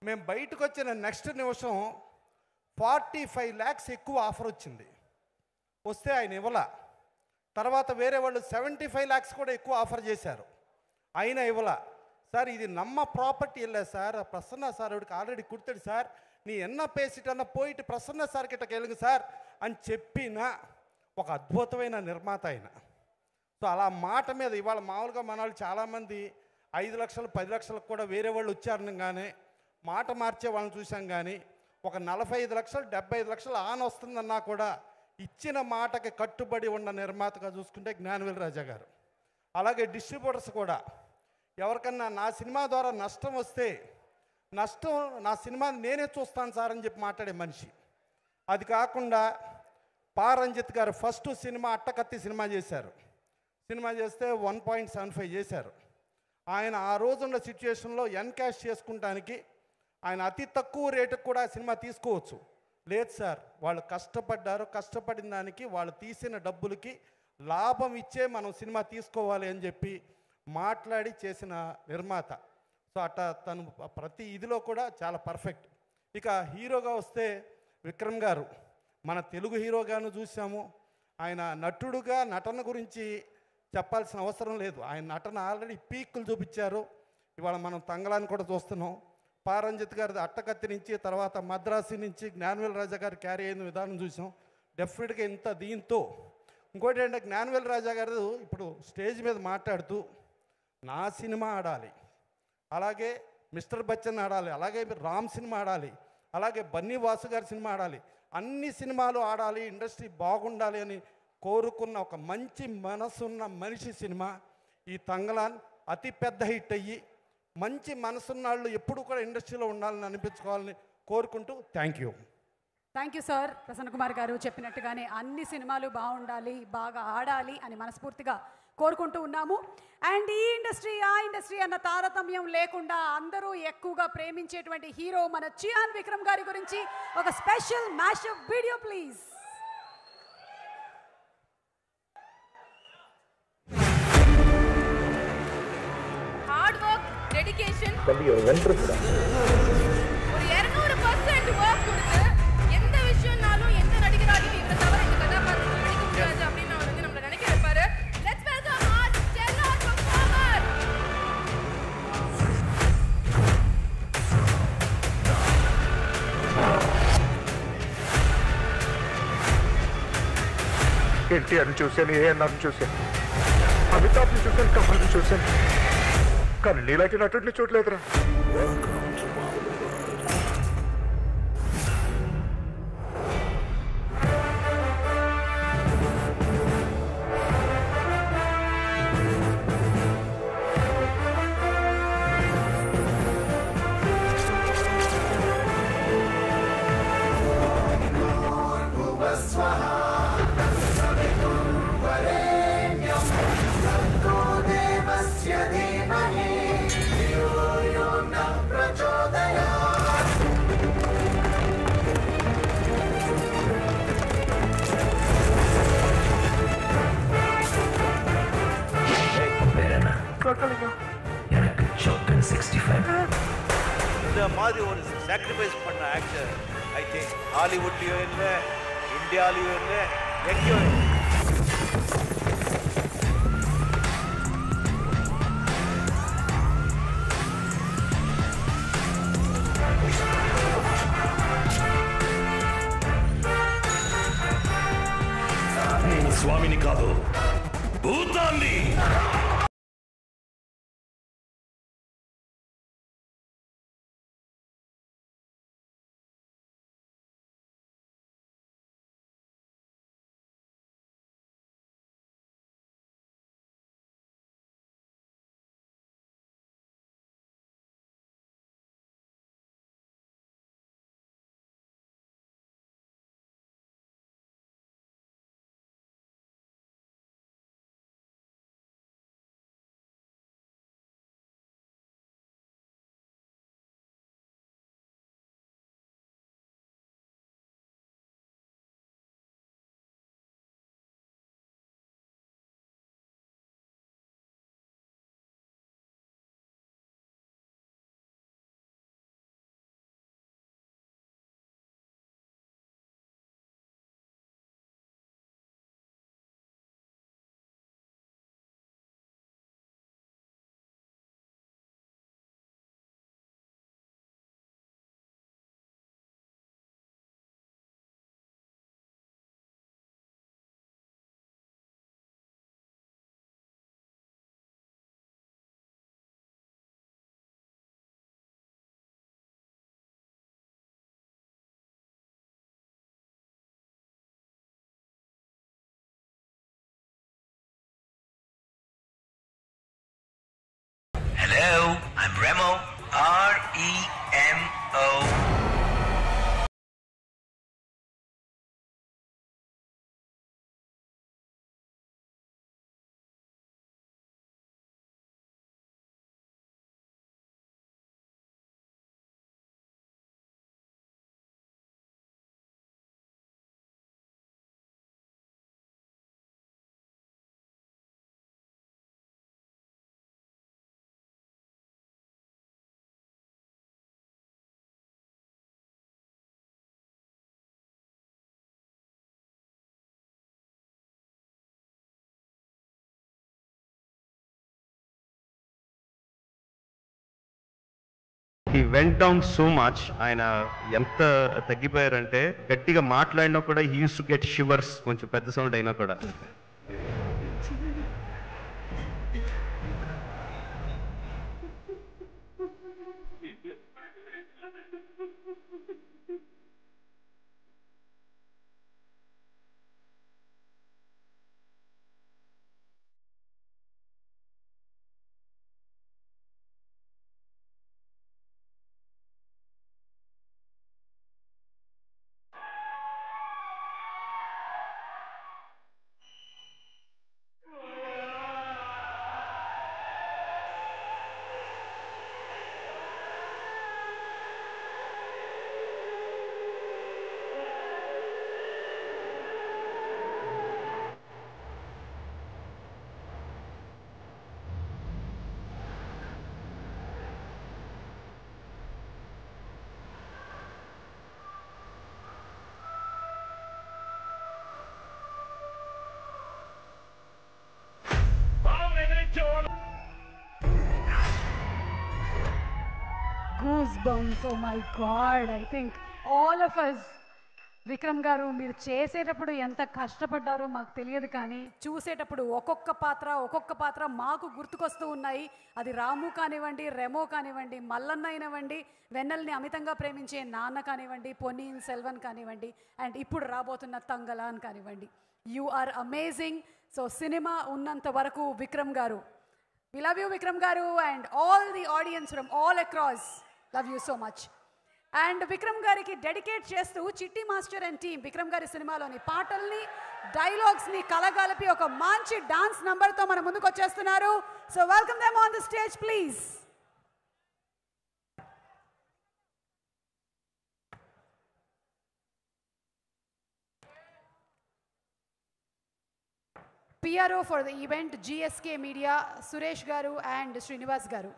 మేము బయటకు వచ్చిన నెక్స్ట్ నిమిషం 45 lakhs ఎక్కువ ఆఫర్ వచ్చింది వస్తే ఆయన ఇవ్వాల తర్వాత వేరే వాళ్ళు 75 lakhs కూడా ఎక్కువ ఆఫర్ చేశారు అయినా ఇవ్వాల సార్ ఇది నమ్మ ప్రాపర్టీ వెళ్ళా సార్ ప్రసన్న సార్ వాడికి ఆల్రెడీ కుడతాడు సార్ నీ ఎన్న పేసిటన్నా పోయిட்டு ప్రసన్న సార్ కిட்ட కేளுங்க సార్ అని చెప్పిన ఒక అద్భుతమైన నిర్మాత ఆయన సో అలా మాట మీద ఇవాళ మామూలుగా మన వాళ్ళు చాలామంది 5 లక్షలు 10 లక్షలకు కూడా వేరే వాళ్ళు వచ్చారని కానీ మాట మార్చే వాళ్ళని చూసాం కానీ ఒక 45 లక్షలు 75 లక్షలు ఆన్ వస్తుందన్నా కూడా ఇచ్చిన మాటకి కట్టుబడి ఉన్న నిర్మాతగా చూసుకుంటే జ్ఞానవేల్ రాజా గారు అలాగే డిస్ట్రిబ్యూటర్స్ కూడా ఎవరికన్నా నా సినిమా ద్వారా నష్టం వస్తే నష్టం నా సినిమాని నేనే చూస్తాను సార్ అని చెప్పి మాట్లాడే మనిషి అది కాకుండా పా రంజిత్ గారు ఫస్ట్ సినిమా అట్టకత్తి సినిమా చేశారు సినిమా చేస్తే 1.75 చేశారు ఆయన ఆ రోజున్న సిచ్యుయేషన్లో ఎన్కాష్ చేసుకుంటానికి ఆయన అతి తక్కువ రేటుకు కూడా సినిమా తీసుకోవచ్చు లేదు సార్ వాళ్ళు కష్టపడ్డారు కష్టపడిన దానికి వాళ్ళు తీసిన డబ్బులకి లాభం ఇచ్చే మనం సినిమా తీసుకోవాలి అని చెప్పి మాట్లాడి చేసిన నిర్మాత సో అట్లా తను ప్రతి ఇదిలో కూడా చాలా పర్ఫెక్ట్ ఇక హీరోగా వస్తే విక్రమ్ గారు మన తెలుగు హీరోగాను చూసాము ఆయన నటుడుగా నటన గురించి చెప్పాల్సిన అవసరం లేదు ఆయన నటన ఆల్రెడీ పీక్కులు చూపించారు ఇవాళ మనం తంగళాన్ని కూడా చూస్తున్నాం పా రంజిత్ గారి అట్టకత్తి నుంచి తర్వాత మద్రాసి నుంచి జ్ఞానవేల్ రాజా గారు క్యారీ అయిన విధానం చూసాం డెఫినెట్గా ఇంత దీంతో ఇంకోటి ఏంటంటే జ్ఞానవేల్ రాజా గారు ఇప్పుడు స్టేజ్ మీద మాట్లాడుతూ నా సినిమా ఆడాలి అలాగే మిస్టర్ బచ్చన్ ఆడాలి అలాగే రామ్ సినిమా ఆడాలి అలాగే బన్నీ వాసు గారి సినిమా ఆడాలి అన్ని సినిమాలు ఆడాలి ఇండస్ట్రీ బాగుండాలి అని కోరుకున్న ఒక మంచి మనసున్న మనిషి సినిమా ఈ తంగలాన్ అతి పెద్ద హిట్ అయ్యి మంచి మనసున్న వాళ్ళు ఎప్పుడు కూడా ఇండస్ట్రీలో ఉండాలని అనిపించుకోవాలని కోరుకుంటూ thank you. Thank you sir. Prasanna Kumar గారు చెప్పినట్టుగానే అన్ని సినిమాలు బాగుండాలి, బాగా ఆడాలి అని మనస్ఫూర్తిగా కోరుకుంటూ ఉన్నాము. అండ్ ఈ ఇండస్ట్రీ ఆ ఇండస్ట్రీ అన్న తారతమ్యం లేకుండా అందరూ ఎక్కువగా ప్రేమించేటువంటి హీరో మన చియాన్ విక్రమ్ గారి గురించి ఒక special mashup video please. Hard work, dedication. தம்பி ஒரு வென்று கூட ஒரு 200% work கொடுத்து எந்த விஷயம்னாலும் எந்த நடிகராலையும் இவரை தவிர இந்த கதாபாத்திரத்தை நடிக்க முடியாது அப்படின்னு அவர் வந்து நம்மள நினைக்க வைப்பாரு. Let's welcome our stellar performer. ఎన్టీఆర్ని చూశాను, ఏఎన్ఆర్ని చూశాను, అమితాబ్ని చూశాను, కమల్ని చూశాను, కానీ నీలాంటి నటుడిని చూడలేదురా. எனக்கு ஜோக்கன் 65 இந்த மாதிரி ஒரு சாக்ரிஃபைஸ் பண்ண ஆக்டர் ஐ திங்க் ஹாலிவுட்லயும் இல்லை, இந்தியாலையும் இல்லை, எங்கேயும் இல்லை. నేను స్వామిని కాదు, భూతాన్ని. Hello, I'm Remo, R-E-M-O. He went down so much. ఆయన ఎంత తగ్గిపోయారంటే గట్టిగా మాట్లాడినా కూడా he uses to get shivers, కొంచెం పెద్ద సౌండ్ అయినా కూడా. Bounce. Oh my God, I think all of us. Vikram గారు, మీరు చేసేటప్పుడు ఎంత కష్టపడ్డారో మాకు తెలియదు, కానీ చూసేటప్పుడు ఒక్కొక్క పాత్ర మాకు గుర్తుకొస్తూ ఉన్నాయి. అది రాము కానివ్వండి, రెమో కానివ్వండి, మల్లన్న అయినవ్వండి, వెన్నెల్ని అమితంగా ప్రేమించే నాన్న కానివ్వండి, పొన్నియిన్ సెల్వన్ కానివ్వండి, అండ్ ఇప్పుడు రాబోతున్న తంగలాన్ కానివ్వండి. You are amazing. So cinema ఉన్నంత వరకు విక్రమ్ గారు, వి లవ్ యూ విక్రమ్ గారు, and all the audience from all across love you so much. And Vikram గారికి డెడికేట్ చేస్తూ చిట్టి మాస్టర్ అండ్ టీమ్ విక్రమ్ గారి సినిమాలోని పాటల్ని, డైలాగ్స్ని కలగలిపి ఒక మంచి డాన్స్ నంబర్తో మన ముందుకు వచ్చేస్తున్నారు. So welcome them on the stage please. PRO for the event, GSK Media, Suresh garu and Srinivas garu.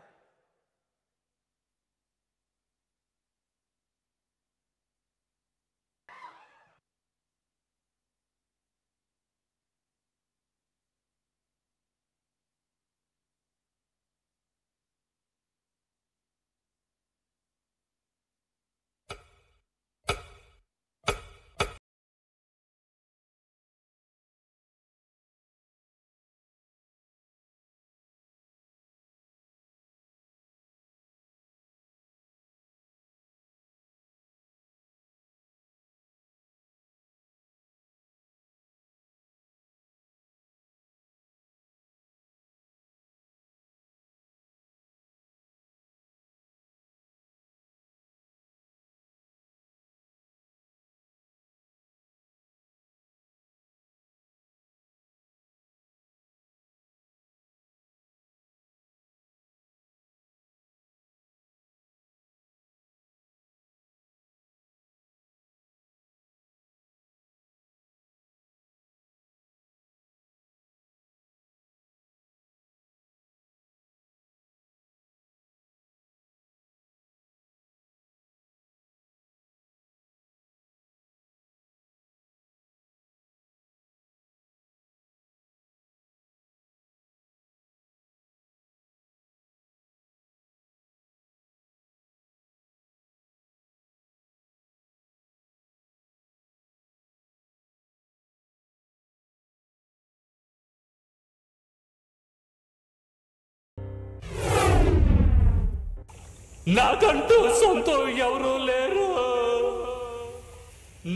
నాకంటూ సొంతం ఎవరూ లేరు.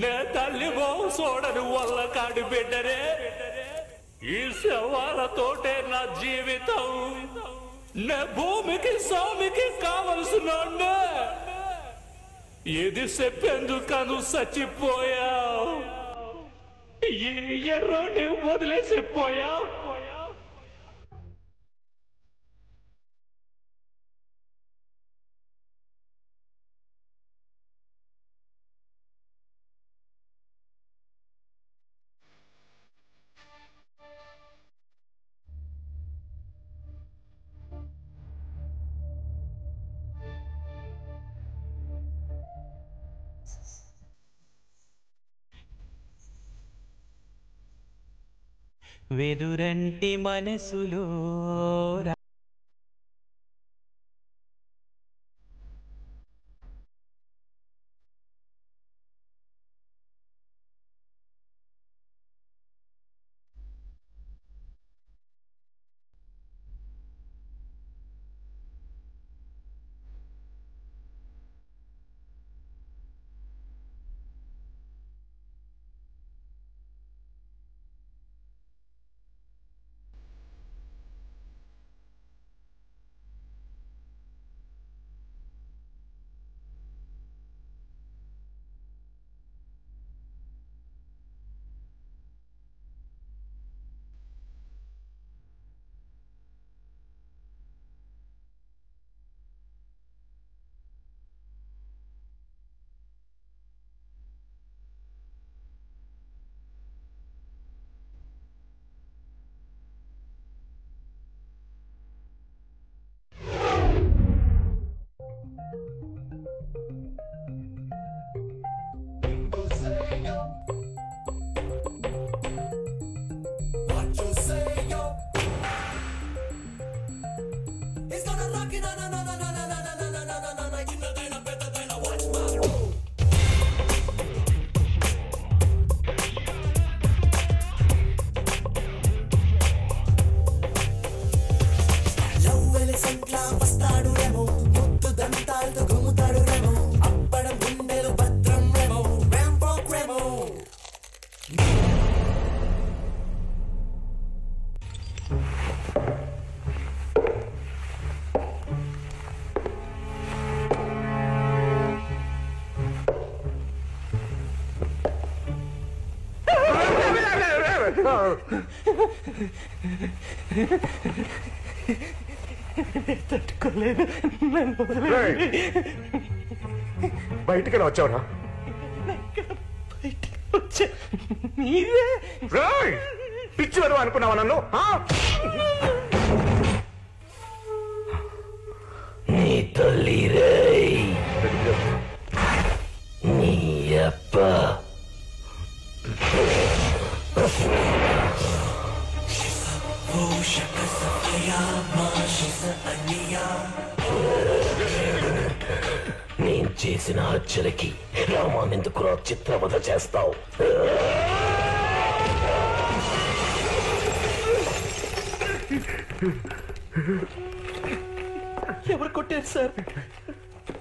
నే తల్లిగో సోడరు వల్ల కాడి బిడ్డరే. ఈ శవాలతోటే నా జీవితం. నే భూమికి స్వామికి కావలసిన ఇది చెప్పేందుకను చచ్చిపోయావు. ఈ ఎర్రోని వదిలేసిపోయావు. వెదురంటి మనసులో తట్టుకోలేదు నన్ను వదిలేయండి. బయటికి ఎలా వచ్చావురా? వచ్చా మీరే పిచ్చివారు అనుకున్నావా నన్ను? నీ తల్లి రే నీ అప్ప నేను చేసిన హత్యలకి రామానెందుకు చిత్రవధ చేస్తావు? ఎవరు కొట్టారు సార్?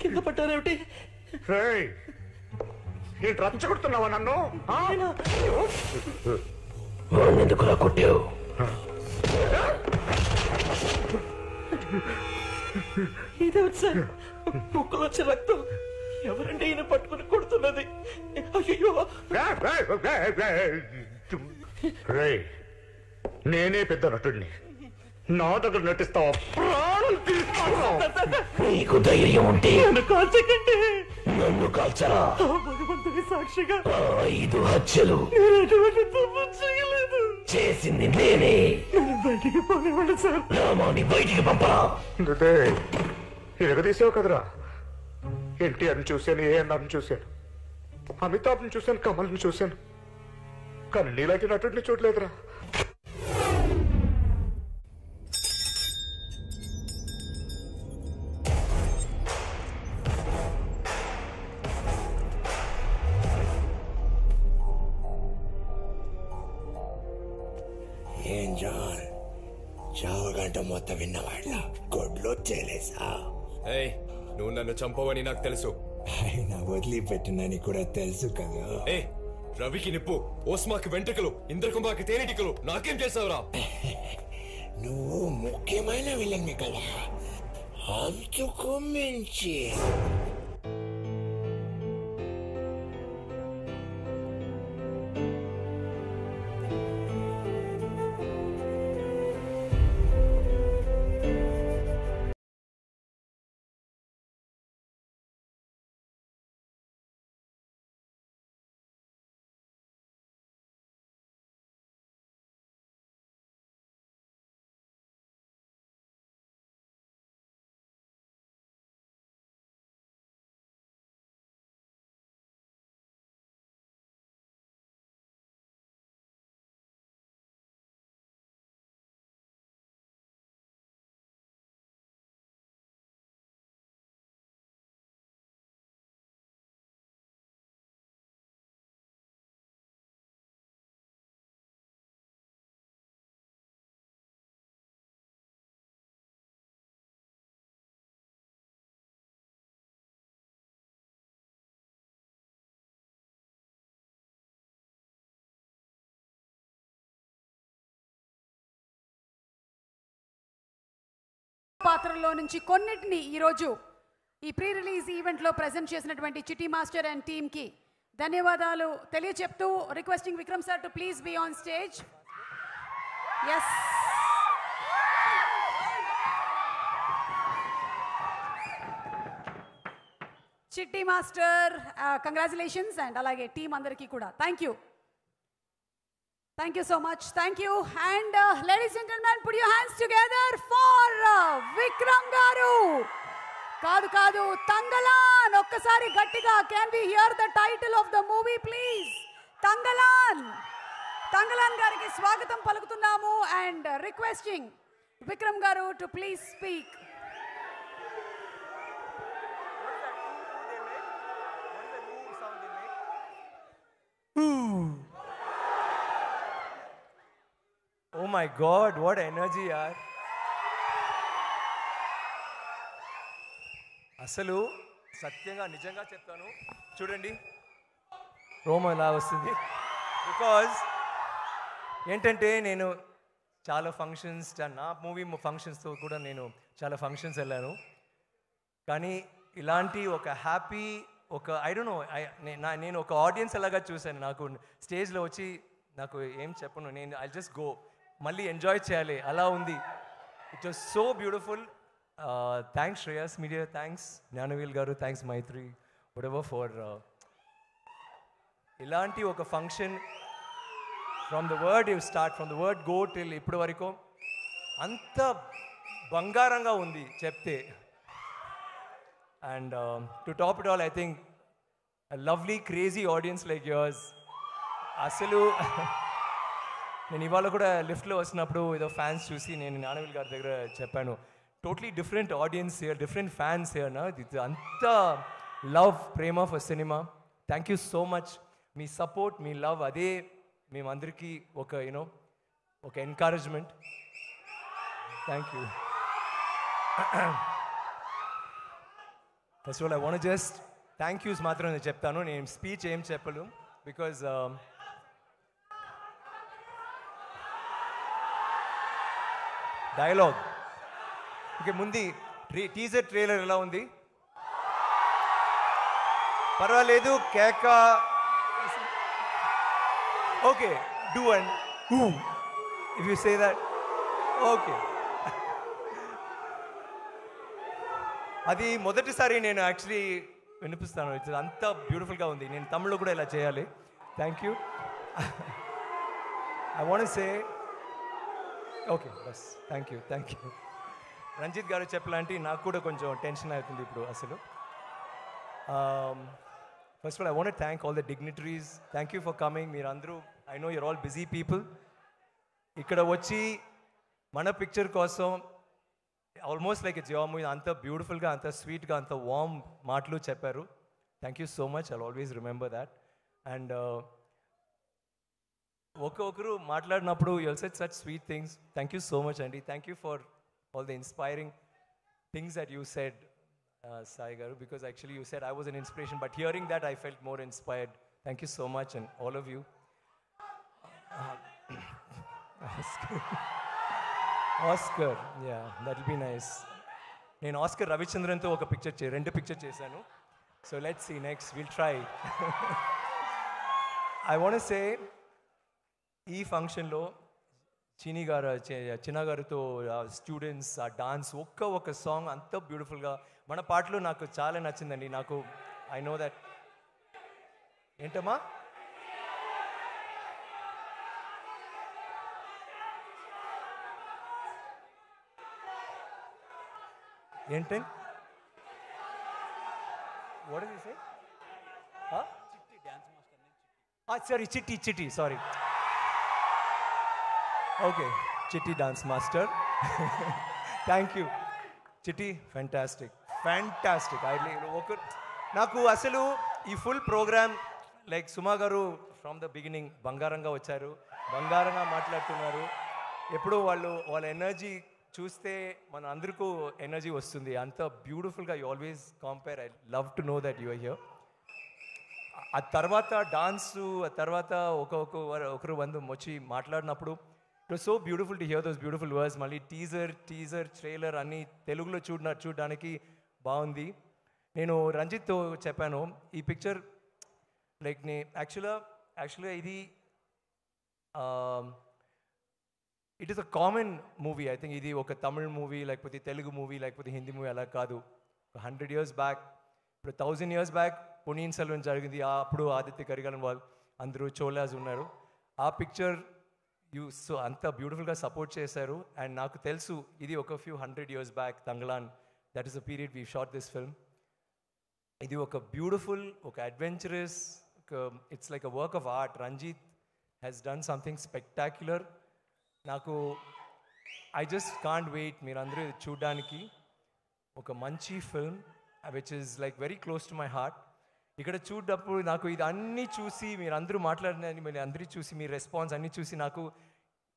కింద పట్టారేమిటి? ఏంటి రచ్చగొడుతున్నావా నన్ను? వాడినెందుకురా కొట్టావు? ఇదేమిటి సార్? ముక్కులో వచ్చే రక్తం ఎవరండి ఈయన పట్టుకుని కొడుతున్నది? అయ్యో నేనే పెద్ద నటుడిని, నా దగ్గర నటిస్తావా? ప్రాణం తీస్తావా? నీకు ధైర్యం ఉంటే నన్ను కాల్చకండి. నన్ను కాల్చరా? భగవంతుడి సాక్షిగా 5 హత్యలు నేను ఎటువంటి తప్పు చేయలేదు. చేసింది నేనే. నన్ను బయటికి పోనివ్వండి సార్. రామాని బయటికి పంపరా. ఎగదీసావు కదరా. ఎన్టీఆర్ని చూశాను, ఏఎన్ఆర్ని చూశాను, అమితాబ్ని చూశాను, కమల్ని చూశాను, కానీ నీలాంటి నటుడిని చూడలేదురా. ఏం జాన్, చావుగంట మొత్తం విన్నవాళ్ళ గొడ్లో తేలేసా? ఏయ్, నువ్వు నన్ను చంపవని నాకు తెలుసు. ఆయన వదిలిపెట్టినని కూడా తెలుసు కదా. ఏ రవికి నిప్పు, ఓస్మాకి వెంట్రుకలు, ఇంద్రకుంభాకి తేనెటికలు, నాకేం చేసావురా? నువ్వు ముఖ్యమైన విలన్ కదా, అంతకు మించి. పాత్రలో నుంచి కొన్నిటిని ఈరోజు ఈ ప్రీ రిలీజ్ ఈవెంట్లో ప్రజెంట్ చేసినటువంటి చిట్టి మాస్టర్ అండ్ టీమ్కి ధన్యవాదాలు తెలియచెప్తూ requesting Vikram sir to please be on stage. Yes, Chitti master congratulations and అలాగే టీం అందరికీ కూడా thank you. Thank you so much. Thank you. And ladies and gentlemen, put your hands together for Vikram Garu. Kadu Tangalan. Okkasari gattiga. Can we hear the title of the movie, please? Tangalan. Tangalan gariki swagatam palukutunnamu and requesting Vikram Garu to please speak. Oh my God, what energy, yaar. అసలు సత్యంగా నిజంగా చెప్తాను, చూడండి రోమం ఎలా వస్తుంది. బికాజ్ ఏంటంటే నేను చాలా ఫంక్షన్స్, నా మూవీ ఫంక్షన్స్తో కూడా నేను చాలా ఫంక్షన్స్ వెళ్ళాను. కానీ ఇలాంటి ఒక హ్యాపీ, ఒక ఐ డోంట్ నో, నేను ఒక ఆడియన్స్ అలాగా చూశాను. నాకు స్టేజ్లో వచ్చి నాకు ఏం చెప్పను, నేను ఐ జస్ట్ గో, మళ్ళీ ఎంజాయ్ చేయాలి అలా ఉంది. It was so beautiful. Thanks Shreyas media, thanks Gnanavel గారు, థ్యాంక్స్ మైత్రి, whatever ఫర్ ఇలాంటి ఒక function from the word you start, from the word go till ఇప్పటి వరకు అంత బంగారంగా ఉంది చెప్తే. And to top it all, I think lovely crazy audience like yours. అసలు నేను ఇవాళ కూడా లిఫ్ట్లో వస్తున్నప్పుడు ఏదో ఫ్యాన్స్ చూసి నేను జ్ఞానవేల్ గారి దగ్గర చెప్పాను, totally different audience here, different fans here నా, అంత love Prema for cinema. Thank you so much. Me support, me love, అదే మేమందరికీ ఒక యూనో ఒక encouragement. Thank you. First of all I want just thank use మాత్రం నేను చెప్తాను, నేను స్పీచ్ ఏం చెప్పను, బికాజ్ డైలాగ్ ఓకే. ముందు టీజర్ ట్రైలర్ ఎలా ఉంది? పర్వాలేదు, కేక okay, do and if you say that okay. అది మొదటిసారి నేను యాక్చువల్లీ వినిపిస్తాను, ఇట్స్ అంత బ్యూటిఫుల్గా ఉంది. నేను తమిళ్లో కూడా ఇలా చేయాలి. Thank you. I want say okay బస్. Thank you, thank you. Ranjith గారు చెప్పలాంటి నాకు కూడా కొంచెం టెన్షన్ అవుతుంది ఇప్పుడు అసలు. First of all I want thank all the dignitaries. Thank you for coming. మీరు అందరూ, I know you're all busy people, ఇక్కడ వచ్చి మన పిక్చర్ కోసం almost like it's your movie, అంత బ్యూటిఫుల్గా, అంత స్వీట్గా, అంత వార్మ్ మాటలు చెప్పారు. Thank you so much. I always remember that. And ఒక్కొక్కరు మాట్లాడినప్పుడు you all said such sweet things. Thank you so much అండి. Thank you for all the inspiring things that you said, Sai Garu, because actually you said I was an inspiration, but hearing that I felt more inspired. Thank you so much, and all of you. Oscar, yeah, that'll be nice. నేను ఆస్కర్ రవిచంద్రన్తో ఒక పిక్చర్ రెండు పిక్చర్ చేశాను. So let's see next, will try. I want say ఈ ఫంక్షన్లో చిన్న గారితో స్టూడెంట్స్, ఆ డాన్స్, ఒక్క సాంగ్ అంత బ్యూటిఫుల్గా, మన పాటలు నాకు చాలా నచ్చిందండి. నాకు ఐ నో దట్. ఏంటమ్మా? ఏంటి? What is it? సారీ, చిట్టి, సారీ. ఓకే, చిట్టి డాన్స్ మాస్టర్. థ్యాంక్ యూ చిట్టి, ఫ్యాంటాస్టిక్. నాకు అసలు ఈ ఫుల్ ప్రోగ్రామ్ లైక్ సుమా గారు ఫ్రమ్ ద బిగినింగ్ బంగారంగా వచ్చారు, బంగారంగా మాట్లాడుతున్నారు. ఎప్పుడు వాళ్ళ ఎనర్జీ చూస్తే మన అందరికీ ఎనర్జీ వస్తుంది. అంత బ్యూటిఫుల్గా you always compere. I love to know that you are here. ఆ తర్వాత డాన్సు, ఆ తర్వాత ఒకరు వచ్చి మాట్లాడినప్పుడు it was so beautiful to hear those beautiful words. మళ్ళీ టీజర్ ట్రైలర్ అన్నీ తెలుగులో చూడడానికి బాగుంది. నేను రంజిత్తో చెప్పాను, ఈ పిక్చర్ లైక్ యాక్చువల్గా ఇది it is a common movie. I think ఇది ఒక తమిళ్ మూవీ, లేకపోతే తెలుగు మూవీ, లేకపోతే హిందీ మూవీ అలా కాదు. 100 years బ్యాక్, ఇప్పుడు 1000 years బ్యాక్ పొన్నియిన్ సెల్వన్ జరిగింది. అప్పుడు ఆదిత్య కరికాలన్ వాళ్ళు అందరూ చోళాస్ ఉన్నారు. ఆ పిక్చర్ సో అంత బ్యూటిఫుల్గా సపోర్ట్ చేశారు. అండ్ నాకు తెలుసు ఇది ఒక 100 years back Thangalaan, that is the period we shot this film. ఇది ఒక బ్యూటిఫుల్, ఒక adventurous, it's like a work of art. Ranjith has done something spectacular. నాకు ఐ జస్ట్ కాంట్ వెయిట్ మీరందరూ చూడడానికి. ఒక మంచి film which is like very close to my heart. ఇక్కడ చూడప్పుడు నాకు ఇది అన్నీ చూసి మీరు అందరూ మాట్లాడినని మీరు అందరూ చూసి మీ రెస్పాన్స్ అన్నీ చూసి నాకు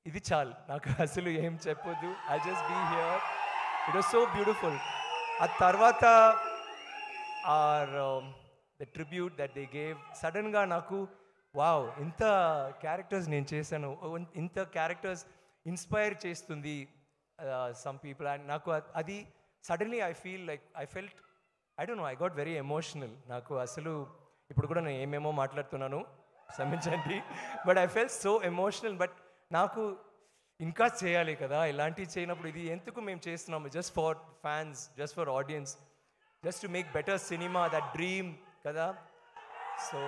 ఇది చాలు, నాకు అసలు ఏం చెప్పొద్దు. I just be here. It was so beautiful. ఆ తర్వాత the tribute that they gave, సడన్గా నాకు వావ్, ఇంత క్యారెక్టర్స్ నేను చేశాను, ఇంత క్యారెక్టర్స్ ఇన్స్పైర్ చేస్తుంది సమ్ పీపుల్. అండ్ నాకు అది suddenly I felt I don't know, I got very emotional. నాకు అసలు ఇప్పుడు కూడా నేను ఏమేమో మాట్లాడుతున్నాను, క్షమించండి. But I fell so emotional. But నాకు ఇంకా చేయాలి కదా, ఇలాంటివి చేయనప్పుడు ఇది ఎందుకు మేము చేస్తున్నాము? Just for fans, just for audience, just to make better cinema, that dream కదా. సో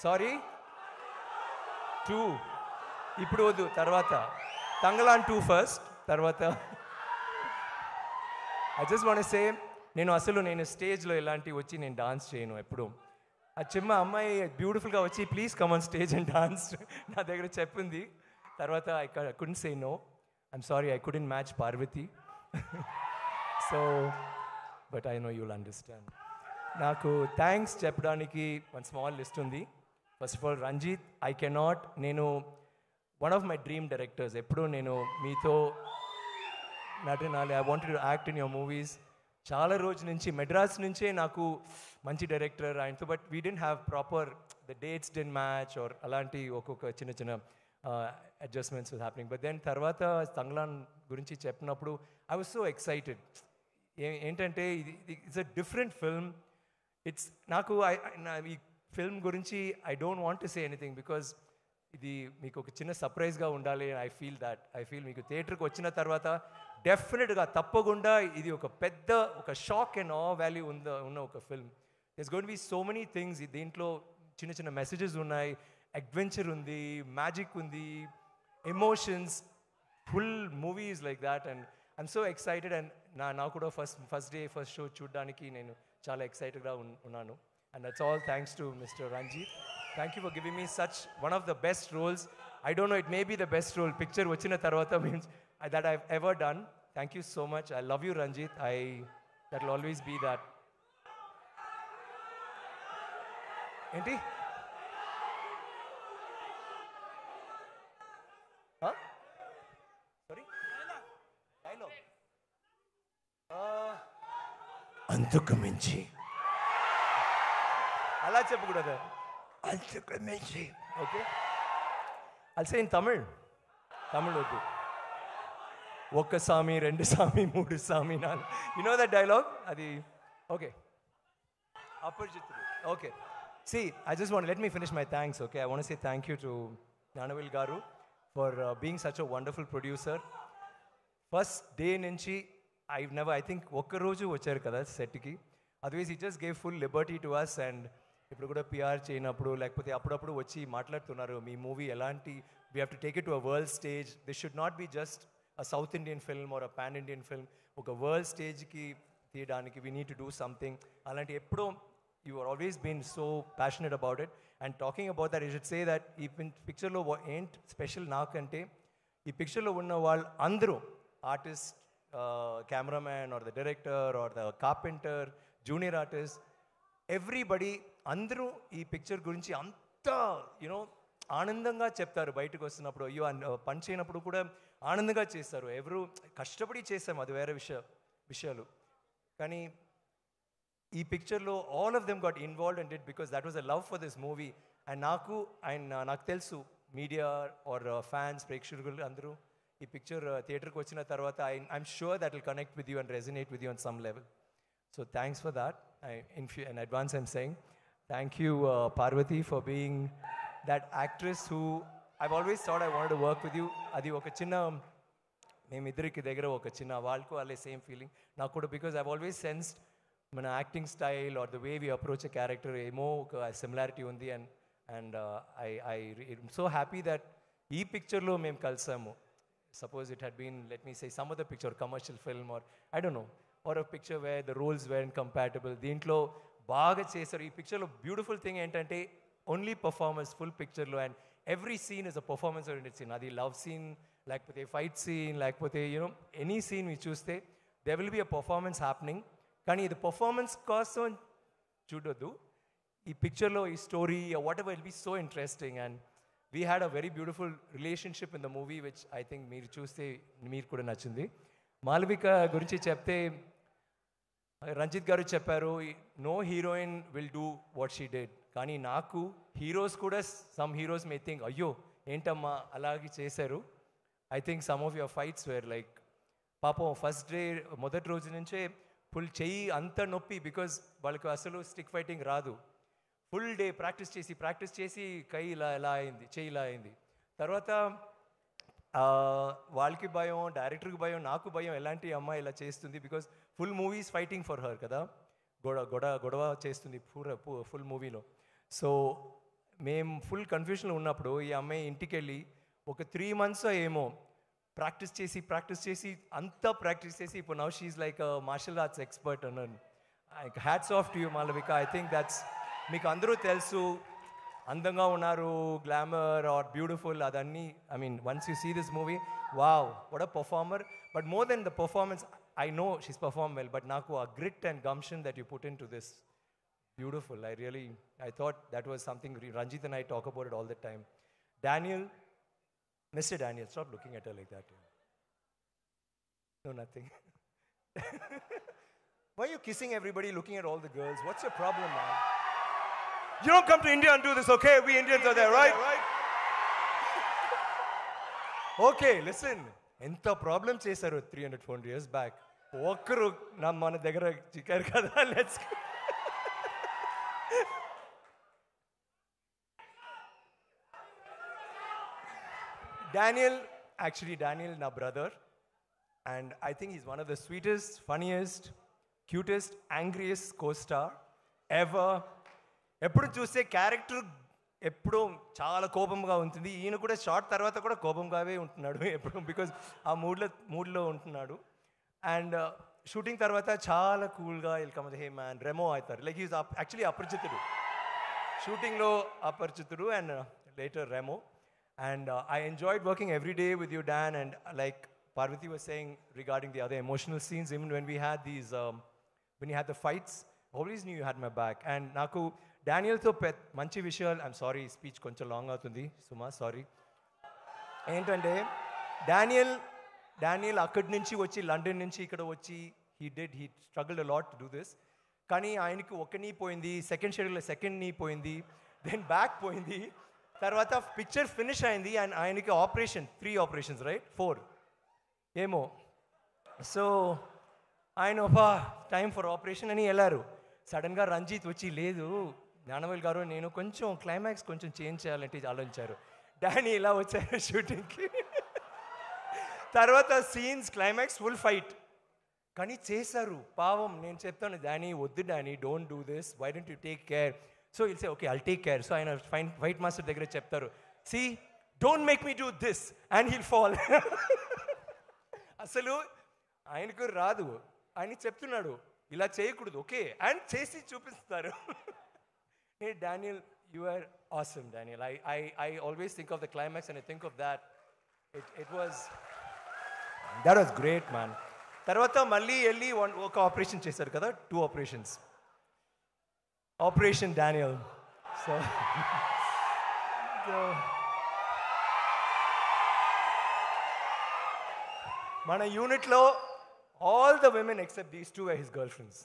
సారీ 2 ఇప్పుడు వద్దు, తర్వాత తంగలాన్ 2 ఫస్ట్, తర్వాత ఐ జస్ట్ వాంట్ సే నేను స్టేజ్లో ఇలాంటివి వచ్చి నేను డాన్స్ చేయను ఎప్పుడు. ఆ చిన్న అమ్మాయి బ్యూటిఫుల్గా వచ్చి please come on stage and dance నా దగ్గర చెప్పింది. తర్వాత I couldn't say no. I'm sorry, I couldn't match Parvathi. So but I know you'll understand. నాకు థ్యాంక్స్ చెప్పడానికి వన్ స్మాల్ లిస్ట్ ఉంది. First of all Ranjith, I cannot, నేను one of my dream directors. ఎప్పుడు నేను మీతో నటనాలి, I wanted to act in your movies. చాలా రోజు నుంచి మెడ్రాస్ నుంచే నాకు మంచి డైరెక్టర్ ఆయనతో, but we didn't have proper the dates didn't match or అలాంటి ఒక్కొక్క చిన్న చిన్న అడ్జస్ట్మెంట్స్ వాజ్ హ్యాపెనింగ్. బట్ దెన్ తర్వాత తంగ్లాన్ గురించి చెప్పినప్పుడు ఐ వాజ్ సో ఎక్సైటెడ్. ఏంటంటే it's a different film. It's నాకు ఈ ఫిల్మ్ గురించి I don't want to say anything because ఇది మీకు ఒక చిన్న సర్ప్రైజ్గా ఉండాలి. ఐ ఫీల్ మీకు థియేటర్కి వచ్చిన తర్వాత డెఫినెట్గా తప్పకుండా ఇది ఒక పెద్ద ఒక షాక్ అండ్ ఆ వాల్యూ ఉన్న ఒక film. This going to B so many things. దీంట్లో చిన్న చిన్న మెసేజెస్ ఉన్నాయి, అడ్వెంచర్ ఉంది, మ్యాజిక్ ఉంది, emotions, full movies like that. And I'm so excited. And నాకు కూడా ఫస్ట్ డే ఫస్ట్ షో చూడడానికి నేను చాలా ఎక్సైటెడ్గా ఉన్నాను. And that's all thanks to Mr. Ranjit. Thank you for giving me such one of the best roles. I don't know, it may be the best role. Picture vachina tarvata means that I've ever done. Thank you so much. I love you, Ranjit. That will always be that. Enti? Huh? Sorry? Dialogue. అంతకు మించి అలా చెప్పకూడదు. అంతకు మించి ఓకే. అల్సే ఇన్ తమిళ్ వద్దు. ఒక్క సామి, రెండు సామి, మూడు సామి, నాలుగు. You know that dialogue? అది okay. Aparichitudu. Okay. See, I just want to let me finish my thanks, okay? I want to say thank you to Gnanavel Garu for being such a wonderful producer. First day nunchi I think ఒక్క రోజు వచ్చారు కదా సెట్కి. Otherwise he just gave full liberty to us. And ఇప్పుడు కూడా పిఆర్ చేయనప్పుడు లేకపోతే అప్పుడప్పుడు వచ్చి మాట్లాడుతున్నారు మీ మూవీ ఎలాంటి, we have to take it to a world stage. This should not be just a south Indian film or a pan Indian film. ఒక వరల్డ్ స్టేజ్కి తీయడానికి we need to do something. అలాంటి ఎప్పుడో you are always been so passionate about it. And talking about that, I should say that ఈ పిక్చర్లో ఏంటి స్పెషల్ నాకంటే, ఈ పిక్చర్లో ఉన్న వాళ్ళు అందరూ artist, cameraman or the director or the carpenter, junior artist, everybody అందరూ ఈ పిక్చర్ గురించి అంత యూనో ఆనందంగా చెప్తారు. బయటకు వస్తున్నప్పుడు అయ్యో పని చేయనప్పుడు కూడా ఆనందంగా చేస్తారు. ఎవరు కష్టపడి చేస్తాము, అది వేరే విషయాలు. కానీ ఈ పిక్చర్లో all of them got involved and it because that was a love for this movie. And నాకు తెలుసు మీడియా ఆర్ ఫ్యాన్స్, ప్రేక్షకులు అందరూ ఈ పిక్చర్ థియేటర్కి వచ్చిన తర్వాత I'm sure that will connect with you and resonate with you on some level. So thanks for that. In advance I'm saying thank you Parvati for being that actress who I've always thought I wanted to work with you. Adi oka chinna memiddriki degara oka chinna valku alle same feeling naku kuda, because I've always sensed mana acting style or the way we approach a character emo oka similarity undi. And I'm so happy that ee picture lo mem kalsamu. Suppose it had been, let me say, some other picture, commercial film or I don't know, or a picture where the roles weren't compatible. దీంట్లో బాగా చేశారు. ఈ పిక్చర్లో బ్యూటిఫుల్ థింగ్ ఏంటంటే ఓన్లీ పర్ఫార్మెన్స్ ఫుల్ పిక్చర్లో. And every scene is a performance oriented scene. అది లవ్ సీన్ లేకపోతే ఫైట్ సీన్ లేకపోతే యూనో ఎనీ సీన్ మీరు చూస్తే they will be a performance happening. కానీ ఇది పర్ఫార్మెన్స్ కోసం చూడొద్దు. ఈ పిక్చర్లో ఈ story whatever will be so interesting. And we had a very beautiful relationship in the movie which I think మీరు చూస్తే మీరు కూడా నచ్చింది. మాలవిక గురించి చెప్తే రంజిత్ గారు చెప్పారు no heroine will do what she did. కానీ నాకు హీరోస్ కూడా సమ్ హీరోస్ మే థింక్ అయ్యో ఏంటమ్మా అలాగే చేశారు. I think some of your fights were like పాపం ఫస్ట్ డే మొదటి రోజు నుంచే ఫుల్ చెయ్యి అంత నొప్పి, బికాజ్ వాళ్ళకి అసలు స్టిక్ ఫైటింగ్ రాదు. ఫుల్ డే ప్రాక్టీస్ చేసి కై ఇలా అయింది, చెయ్యి ఇలా అయింది. తర్వాత వాళ్ళకి భయం, డైరెక్టర్కి భయం, నాకు భయం, ఎలాంటి అమ్మాయి ఇలా చేస్తుంది, because full movies fighting for her కదా, గొడవ చేస్తుంది ఫుల్ మూవీలో. సో మేము ఫుల్ కన్ఫ్యూషన్లో ఉన్నప్పుడు ఈ అమ్మాయి ఇంటికి వెళ్ళి ఒక 3 months ఏమో ప్రాక్టీస్ చేసి అంతా ప్రాక్టీస్ చేసి ఇప్పుడు now she like martial arts expert అన్నాను. Hats off to you Malavika. I think that's, మీకు అందరూ తెలుసు అందంగా ఉన్నారు, గ్లామర్ ఆర్ బ్యూటిఫుల్, అదన్నీ. I mean once you see this movie, wow what a performer. But more than the performance, I know she's performed well, but naku a grit and gumption that you put into this, beautiful. I thought that was something Ranjit and I talk about it all the time. Daniel, Mr. Daniel, stop looking at her like that. No, nothing. Why are you kissing everybody, looking at all the girls? What's your problem, man? You don't come to India and do this, okay? We Indians are there, right? Okay, listen. ఎంత ప్రాబ్లం చేశారు 300-400 years బ్యాక్. ఒక్కరు మన దగ్గర చిక్కారు కదా. లెట్స్ Daniel నా brother, and I think is one of the sweetest, funniest, cutest, angriest costar ever. ఎప్పుడు చూస్తే క్యారెక్టర్ ఎప్పుడూ చాలా కోపంగా ఉంటుంది. ఈయన కూడా షార్ట్ తర్వాత కూడా కోపంగానే ఉంటున్నాడు ఎప్పుడు, బికాజ్ ఆ మూడ్లో ఉంటున్నాడు. అండ్ షూటింగ్ తర్వాత చాలా కూల్గా వెల్కమ్ హే మ్యాన్ రెమో అవుతారు. లైక్ ఈజ్ యాక్చువల్లీ అపరిచితుడు, షూటింగ్లో Aparichitudu and later Remo. And I enjoyed working every day with you Dan. And like Parvati was saying regarding the other emotional scenes, even when we had these, when you had the fights, always knew you had my back. And naku Daniel tho manchi vishayal, I'm sorry speech koncham long avutundi Suma, sorry. Entante Daniel akkadi nunchi vachi London nunchi ikkada vachi he struggled a lot to do this. Kani ayaniki oka knee poyindi, second schedule second knee poyindi, then back poyindi, tarvata picture finish ayindi and ayaniki operation, 3 operations, right? 4 ఏమో. సో ఆయన ఒక టైం ఫర్ ఆపరేషన్ అని వెళ్ళారు. సడన్గా రంజిత్ వచ్చి, లేదు జ్ఞానవేల్ గారు నేను కొంచెం క్లైమాక్స్ కొంచెం చేంజ్ చేయాలంటే ఆలోచించారు. డానీ ఇలా వచ్చారు షూటింగ్కి. తర్వాత సీన్స్ క్లైమాక్స్ ఫుల్ ఫైట్ కానీ చేశారు పావం. నేను చెప్తాను డానీ వద్దు Danny, don't do this, why don't you take care. So will say okay I'll take care. So ఆయన ఫైట్ మాస్టర్ దగ్గర చెప్తారు, see don't make me do this and he'll fall. అసలు ఆయనకు రాదు, ఆయన చెప్తున్నాడు ఇలా చేయకూడదు, ఓకే అండ్ చేసి చూపిస్తారు. Hey Daniel, you are awesome, Daniel. I always think of the climax and I think of that. That was great, man. తర్వాత మళ్ళీ వెళ్ళి ఒక ఆపరేషన్ చేశారు కదా, 2 operations. Operation Daniel. So మన యూనిట్లో all the women except these 2 were his girlfriends.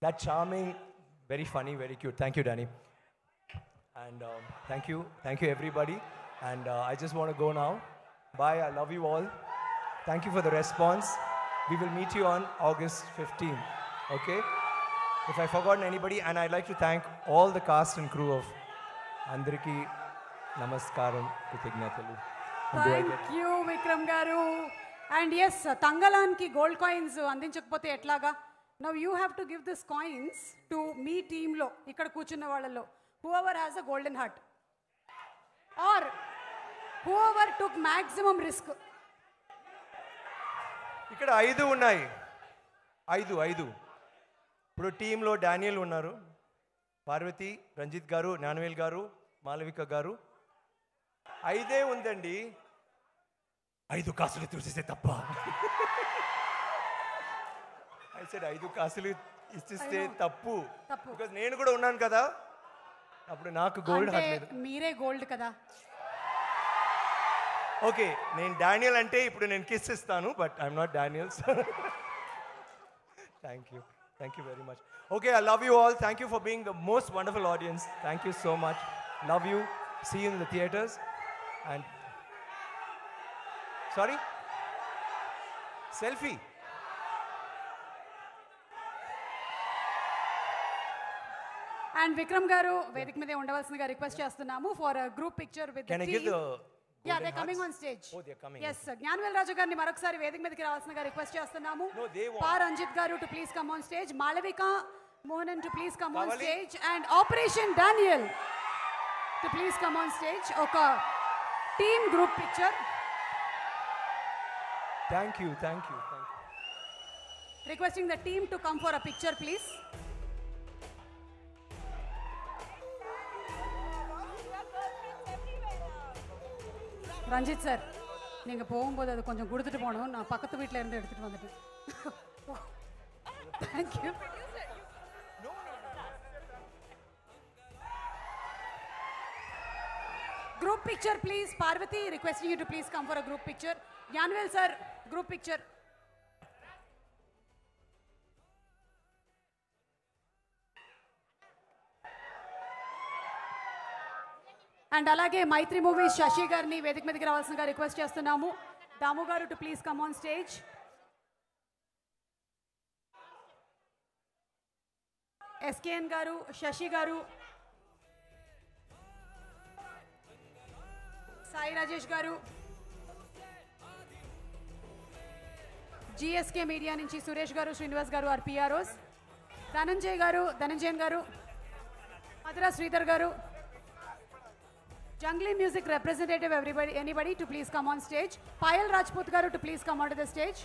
That charming, very funny, very cute. Thank you, Danny. And thank you everybody. And I just want to go now. Bye, I love you all. Thank you for the response. We will meet you on August 15th, okay? If I forgotten anybody, and I'd like to thank all the cast and crew of Andariki Namaskaram, Krithignatalu. Thank you Vikram గారు. అండ్ ఎస్, తంగలాన్కి గోల్డ్ కాయిన్స్ అందించకపోతే ఎట్లాగా? Now you have to give this coins to మీ టీంలో ఇక్కడ కూర్చున్న వాళ్ళలో whoever has a golden heart or whoever took maximum risk. ఇక్కడ 5 ఉన్నాయి, 5. ఇప్పుడు టీంలో డానియల్ ఉన్నారు, పార్వతి, రంజిత్ గారు, జ్ఞానవేల్ గారు, మాలవిక గారు. 5 ఉందండి. 5 కాసులు చూసేస్తే తప్ప. I said 5 కాసులు ఇస్తే తప్పు, బికాజ్ నేను కూడా ఉన్నాను కదా, అప్పుడు నాకు గోల్డ్ హార్ట్. మీరే గోల్డ్ కదా. ఓకే, నేను డానియల్ అంటే ఇప్పుడు నేను కిస్ ఇస్తాను, but I'm not Daniel. Thank you very much. Okay, I love you all. Thank you for being the most wonderful audience. Thank you so much. Love you. See you in the theaters. And sorry, selfie. And Vikram గారు వేదిక మీదే ఉండవలసిందిగా రిక్వెస్ట్ చేస్తున్నాము for group picture with Can I give the yeah they coming on stage yes Gnanavel Raju గారిని మరొకసారి వేదిక మీదకి రావాల్సిందిగా రిక్వెస్ట్ చేస్తున్నాము Pa Ranjith garu to please come on stage Malavika Mohanan to please come on stage and operation Daniel to please come on stage ఒక team group picture thank you requesting the team to come for a picture please Ranjith sir நீங்கள் போகும்போது அது கொஞ்சம் கொடுத்துட்டு போகணும் நான் பக்கத்து வீட்டில் இருந்து எடுத்துகிட்டு வந்துட்டேன் thank you group picture please Parvati requesting you to please come for a group picture Yanvel sir group picture and alage Maitri movies Shashi garni vedik meediki ravalsinga request chestunnaamu Damu garu to please come on stage SKN garu Shashi garu Sai Rajesh garu GSK media nunchi Suresh garu Srinivas garu are PROs Dhananjayan garu Madhura Sridhar garu Jungly music representative anybody to please come on stage Payal Rajput garu to please come onto the stage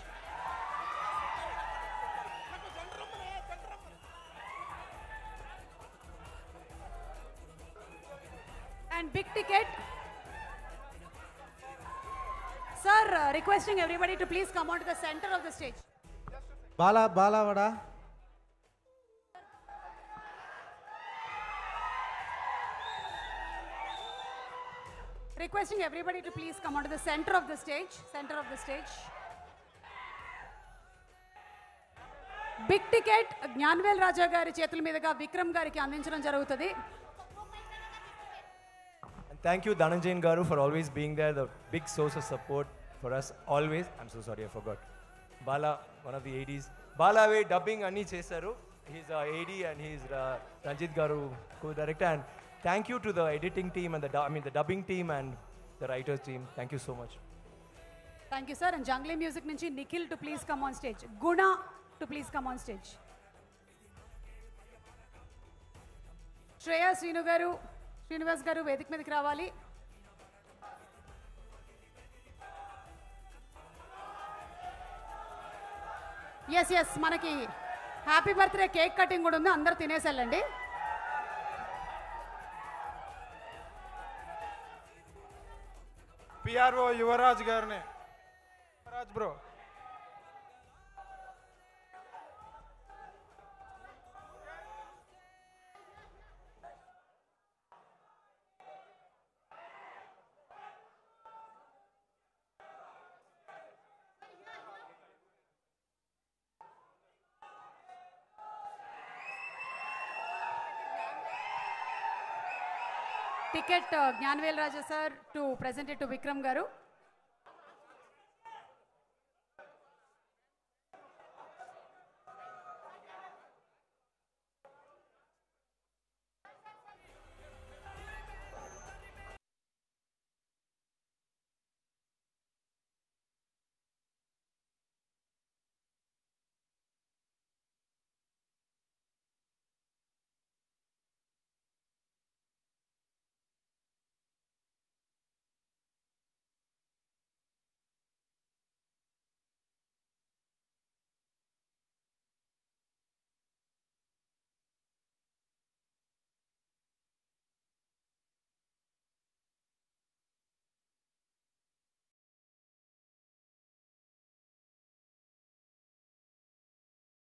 and big ticket sir requesting everybody to please come onto the center of the stage Bala vada requesting everybody to please come onto the center of the stage big ticket Gnanavel Raja garu చేతుల మీదుగా విక్రమ్ గారికి అందించడం జరుగుతుంది Thank you Dhananjayan garu for always being there the big source of support for us always I'm so sorry I forgot Bala one of the ADs Balave dubbing anni chesaru he's a AD and he's Ranjit garu co-director and thank you to the editing team and the dubbing team and the writers team. Thank you so much. Thank you, sir. And Jungly Music nunchi Nikhil to please come on stage. Guna to please come on stage. Shreya Srinivas garu vedik meediki ravali. Yes, manaki happy birthday cake cutting kuda undi andaru tinesellandi. PRO Yuvaraj గారిని Yuvaraj bro Ticket Gnanvel Raja sir to present it to Vikram garu